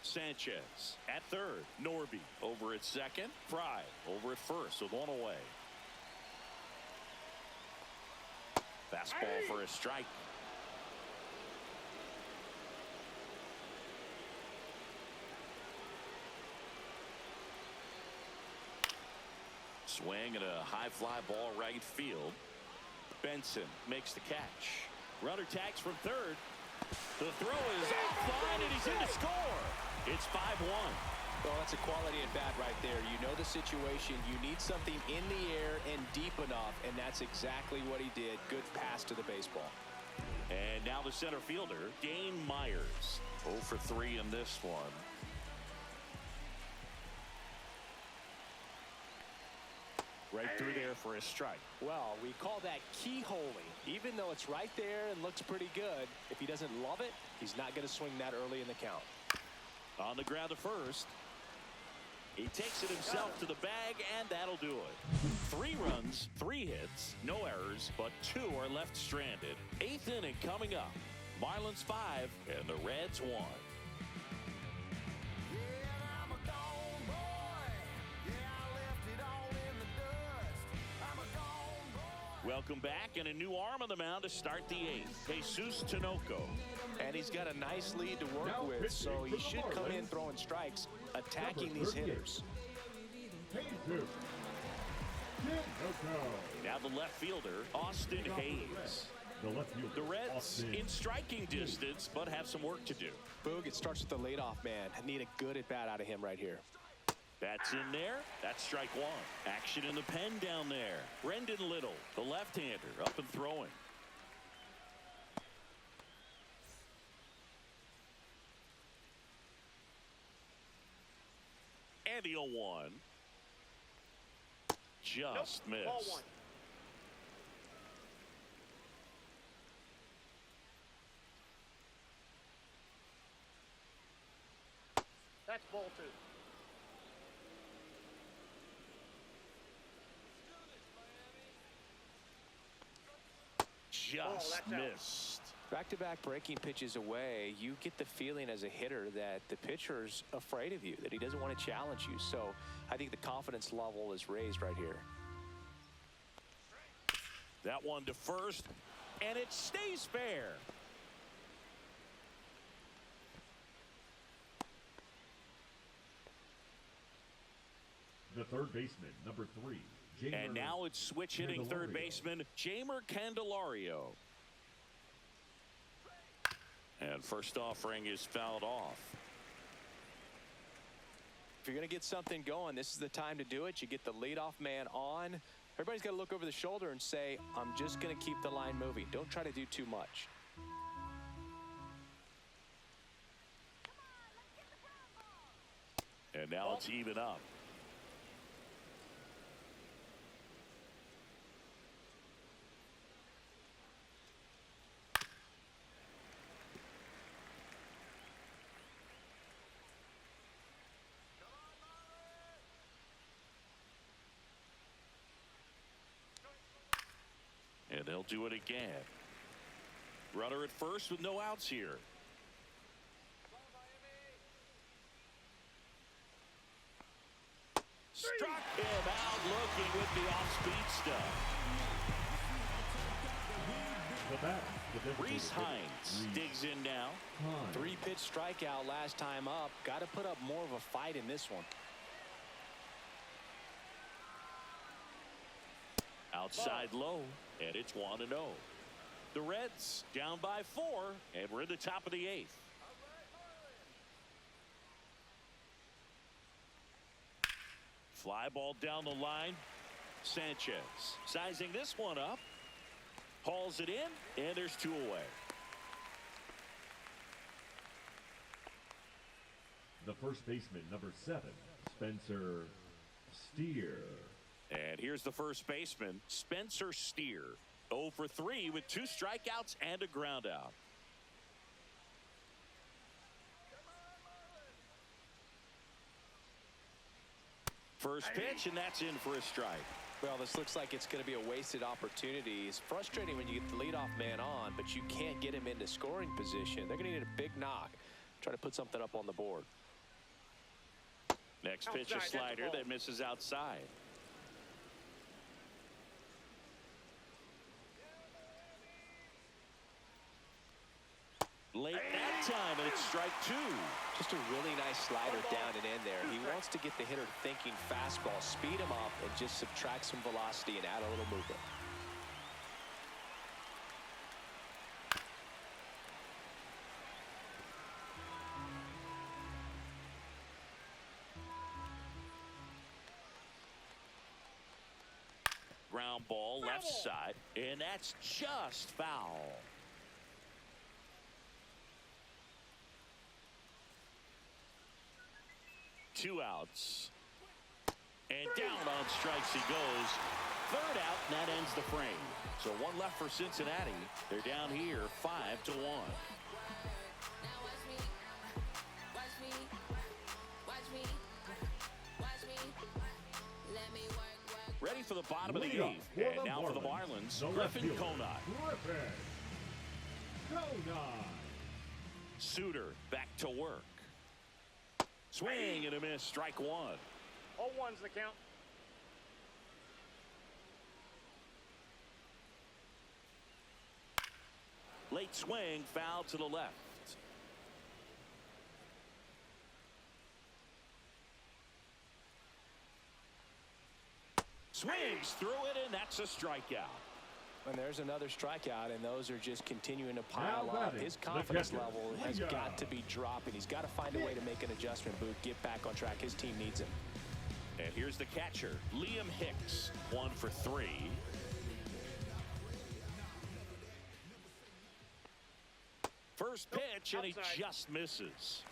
Sanchez at third. Norby over at second. Fry over at first with one away. Fastball for a strike. Swing and a high fly ball right field. Benson makes the catch. Runner tags from third. The throw is offline and he's in to score. It's 5-1. Well, that's a quality at bat right there. You know the situation. You need something in the air and deep enough, and that's exactly what he did. Good pass to the baseball. And now the center fielder, Dane Myers. 0 for 3 in this one. Right through there for a strike. Well, we call that keyholing. Even though it's right there and looks pretty good, if he doesn't love it, he's not going to swing that early in the count. On the ground to first. He takes it himself to the bag, and that'll do it. 3 runs, 3 hits, no errors, but 2 are left stranded. 8th inning coming up. Marlins 5 and the Reds 1. Welcome back, and a new arm on the mound to start the 8th. Jesus Tinoco. And he's got a nice lead to work with, so he should come in throwing strikes, attacking these hitters. Now the left fielder, Austin Hayes. The Reds in striking distance, but have some work to do. Boog, it starts with the leadoff man. Need a good at bat out of him right here. That's in there. That's strike 1. Action in the pen down there. Brendan Little, the left-hander, up and throwing. And the 0-1. Just Nope. Ball missed. 1. That's ball 2. Just missed. Back-to-back breaking pitches away, you get the feeling as a hitter that the pitcher's afraid of you, that he doesn't want to challenge you. So I think the confidence level is raised right here. That one to first, and it stays fair. The third baseman, number 3. And now it's switch hitting third baseman, Jeimer Candelario. And first offering is fouled off. If you're going to get something going, this is the time to do it. You get the leadoff man on. Everybody's got to look over the shoulder and say, I'm just going to keep the line moving. Don't try to do too much. And now it's even up. they'll do it again. Runner at first with no outs here. Struck him out looking with the off-speed stuff. The bat, the Reese Hines digs in now. 3-pitch strikeout last time up. Got to put up more of a fight in this one. Outside low, and it's 1-0. The Reds down by 4, and we're in the top of the 8th. Fly ball down the line. Sanchez sizing this one up. Hauls it in, and there's 2 away. The first baseman, number 7, Spencer Steer. And here's the first baseman, Spencer Steer. 0 for 3 with 2 strikeouts and a ground out. First pitch, and that's in for a strike. Well, this looks like it's going to be a wasted opportunity. It's frustrating when you get the leadoff man on, but you can't get him into scoring position. They're going to need a big knock. Try to put something up on the board. Next pitch, a slider that misses outside. Late that time, and it's strike 2. Just a really nice slider down and in there. He wants to get the hitter thinking fastball, speed him up, and just subtract some velocity and add a little movement. Ground ball left side, and that's just foul. Two outs. And down on strikes he goes. Third out, and that ends the frame. So 1 left for Cincinnati. They're down here 5-1. Ready for the bottom of the 8th. And now for the Marlins, Griffin Conant. Suter back to work. Swing and a miss, strike 1. 0-1's the count. Late swing, foul to the left. Swings through it, and that's a strikeout. And there's another strikeout, and those are just continuing to pile up. His confidence level has got to be dropping. He's got to find a way to make an adjustment, Boot, get back on track. His team needs him. And here's the catcher, Liam Hicks, 1 for 3. First pitch, and he just misses.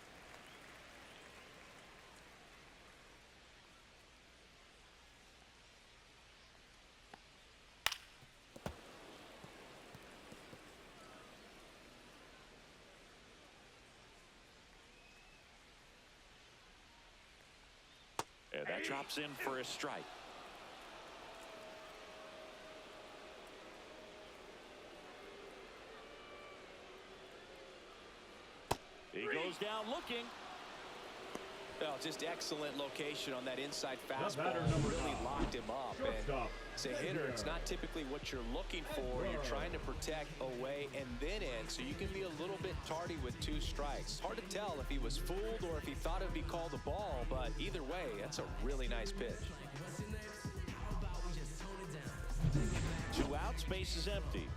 And that drops in for a strike. He goes down looking. Well, just excellent location on that inside fastball. Really locked him up. And as a hitter, it's not typically what you're looking for. You're trying to protect away and then in, so you can be a little bit tardy with 2 strikes. Hard to tell if he was fooled or if he thought it would be called a ball, but either way, that's a really nice pitch. 2 outs, base is empty.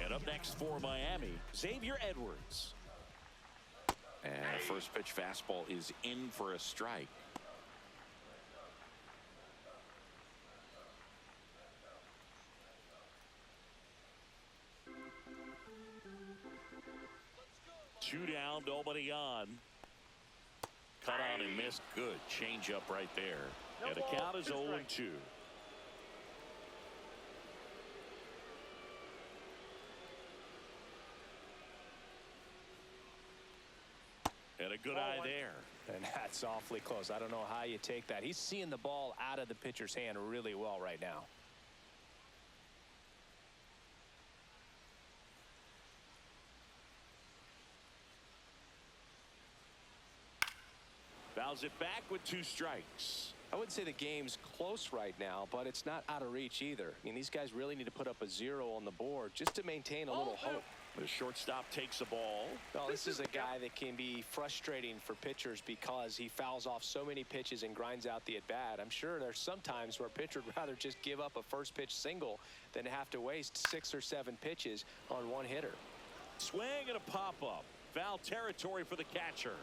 And up next for Miami, Xavier Edwards. And the first pitch fastball is in for a strike. Two down, nobody on. Cut on and missed. Good change up right there. And the count is 0-2. And a good eye there. And that's awfully close. I don't know how you take that. He's seeing the ball out of the pitcher's hand really well right now. fouls it back with 2 strikes. I wouldn't say the game's close right now, but it's not out of reach either. I mean, these guys really need to put up a 0 on the board just to maintain a little hope. The shortstop takes the ball. Oh, this is a guy that can be frustrating for pitchers because he fouls off so many pitches and grinds out the at-bat. I'm sure there's some times where a pitcher would rather just give up a first pitch single than have to waste 6 or 7 pitches on one hitter. Swing and a pop-up. Foul territory for the catcher.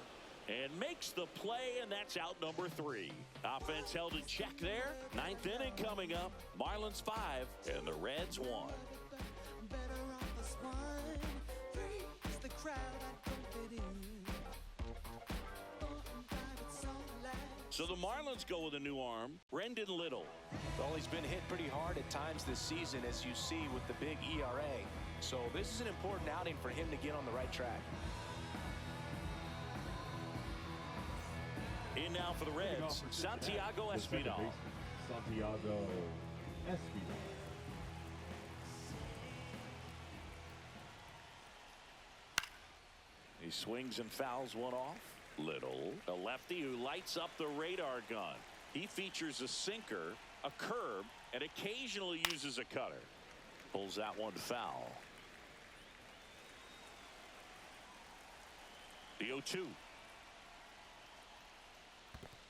And makes the play, and that's out number 3. Offense held in check there. 9th inning coming up. Marlins 5 and the Reds 1. So the Marlins go with a new arm, Brendan Little. Well, he's been hit pretty hard at times this season, as you see with the big ERA. So this is an important outing for him to get on the right track. In now for the Reds, Santiago Espinal. Santiago Espinal. He swings and fouls one off. Little, a lefty who lights up the radar gun. He features a sinker, a curve, and occasionally uses a cutter. Pulls that one foul. The 0-2.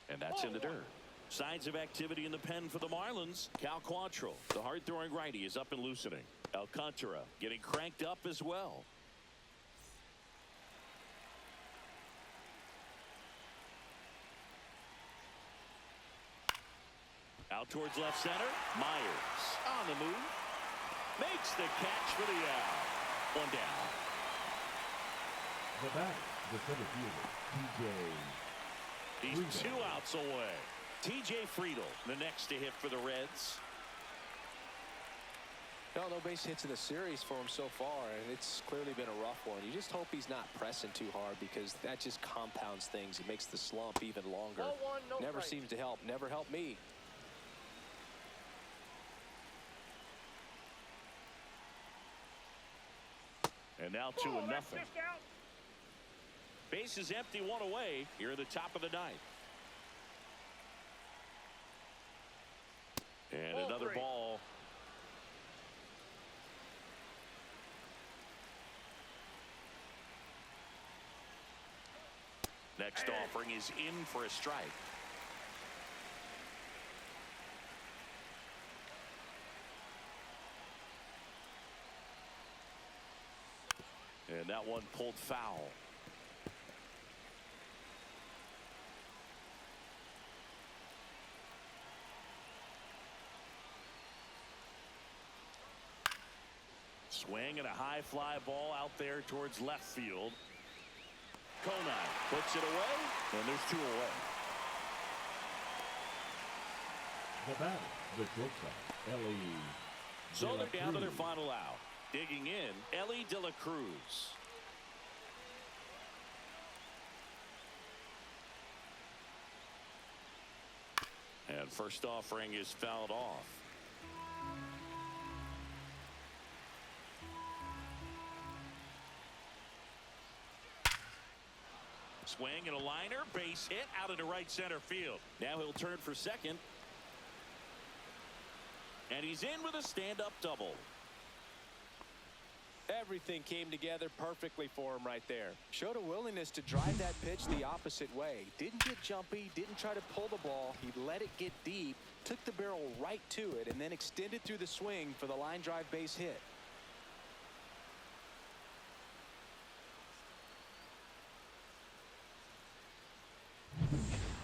And that's in the dirt. Signs of activity in the pen for the Marlins. Cal Quantrill, the hard-throwing righty, is up and loosening. Alcantara getting cranked up as well. Out towards left center. Myers on the move. Makes the catch for the out. 1 down. The batter, the center fielder, TJ. He's 2 outs away. TJ Friedel, the next to hit for the Reds. No base hits in the series for him so far, and it's clearly been a rough one. You just hope he's not pressing too hard, because that just compounds things. It makes the slump even longer. Never seems to help. Never helped me. And now 2-0. Base is empty, 1 away here at the top of the 9th. And another ball. Next offering is in for a strike. And that one pulled foul. Swing and a high fly ball out there towards left field. Conine puts it away, and there's 2 away. The batter, the shortstop, Ellie. So they're down to their final out. Digging in, Ellie De La Cruz. And first offering is fouled off. Swing and a liner, base hit out into right center field. Now he'll turn for second. And he's in with a stand-up double. Everything came together perfectly for him right there. Showed a willingness to drive that pitch the opposite way. Didn't get jumpy, didn't try to pull the ball. He let it get deep, took the barrel right to it, and then extended through the swing for the line drive base hit.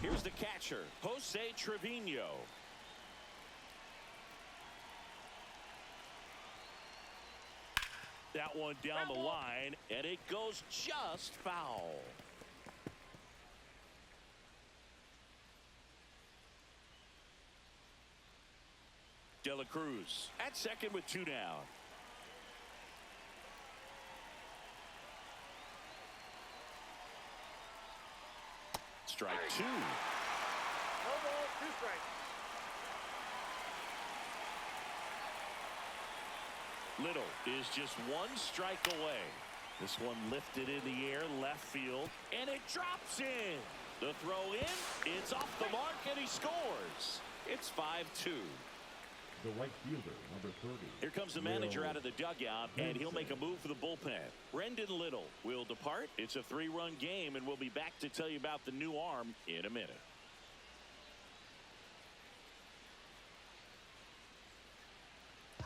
Here's the catcher, Jose Trevino. That one down the line, and it goes just foul. De La Cruz at second with 2 down. Strike 2. No ball, 2 strikes. Little is just 1 strike away. This one lifted in the air, left field, and it drops in. The throw in, it's off the mark, and he scores. It's 5-2. The right fielder, number 30. Here comes the manager out of the dugout, and he'll make a move for the bullpen. Brendan Little will depart. It's a 3-run game, and we'll be back to tell you about the new arm in a minute.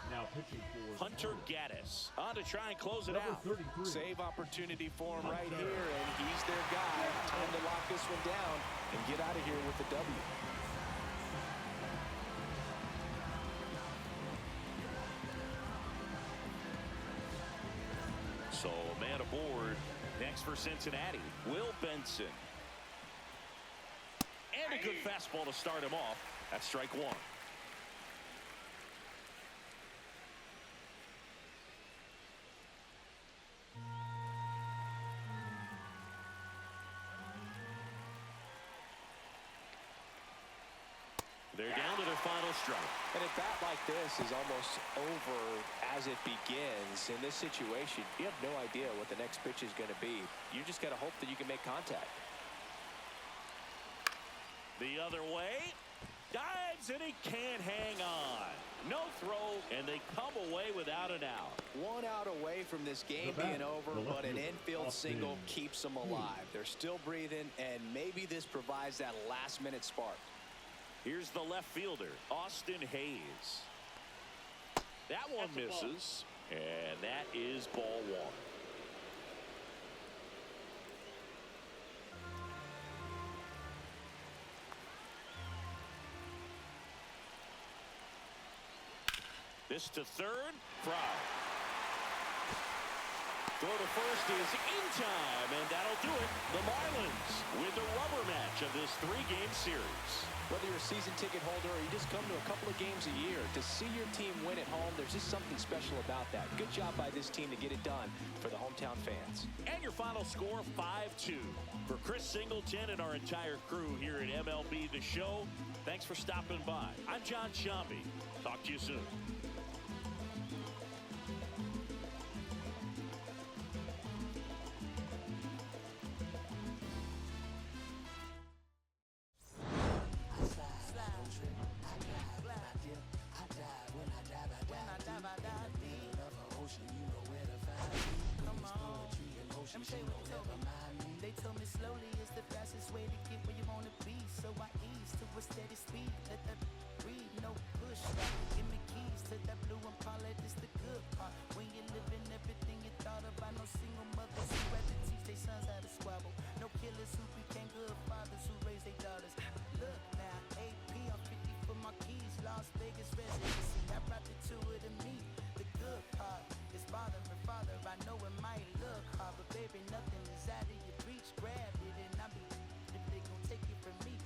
Now pitching for Hunter Gaddis on to try and close it number out. 33. Save opportunity for him right here, and he's their guy. Time to lock this one down and get out of here with the W. So man aboard. Next for Cincinnati, Will Benson. And a good fastball to start him off. That's strike one. They're down to their final strike. And a bat like this is almost over as it begins. In this situation, you have no idea what the next pitch is going to be. You just got to hope that you can make contact. The other way. Dives, and he can't hang on. No throw, and they come away without an out. 1 out away from this game being over, but an infield single keeps them alive. They're still breathing, and maybe this provides that last-minute spark. Here's the left fielder, Austin Hayes. That one misses, and that is ball one. This to third, Fry. Throw to first is in time, and that'll do it. The Marlins with the rubber match of this 3-game series. Whether you're a season ticket holder or you just come to a couple of games a year, to see your team win at home, there's just something special about that. Good job by this team to get it done for the hometown fans. And your final score, 5-2. For Chris Singleton and our entire crew here at MLB The Show, thanks for stopping by. I'm John Shambi. Talk to you soon. They told me slowly is the fastest way to get where you want to be. So I ease to a steady speed. Let that breathe, no push. Give me keys to that blue Impala. This the good part. When you're living everything you thought about. No single mothers who had to teach their sons how to squabble. No killers who became good fathers who raised their daughters. Look now, AP on 50 for my keys. Las Vegas residency. I brought the two of them me. The good part is father and father. I know it might look hard, but baby, nothing is out of your reach. Grab it and I'll be if they gon' take it from me.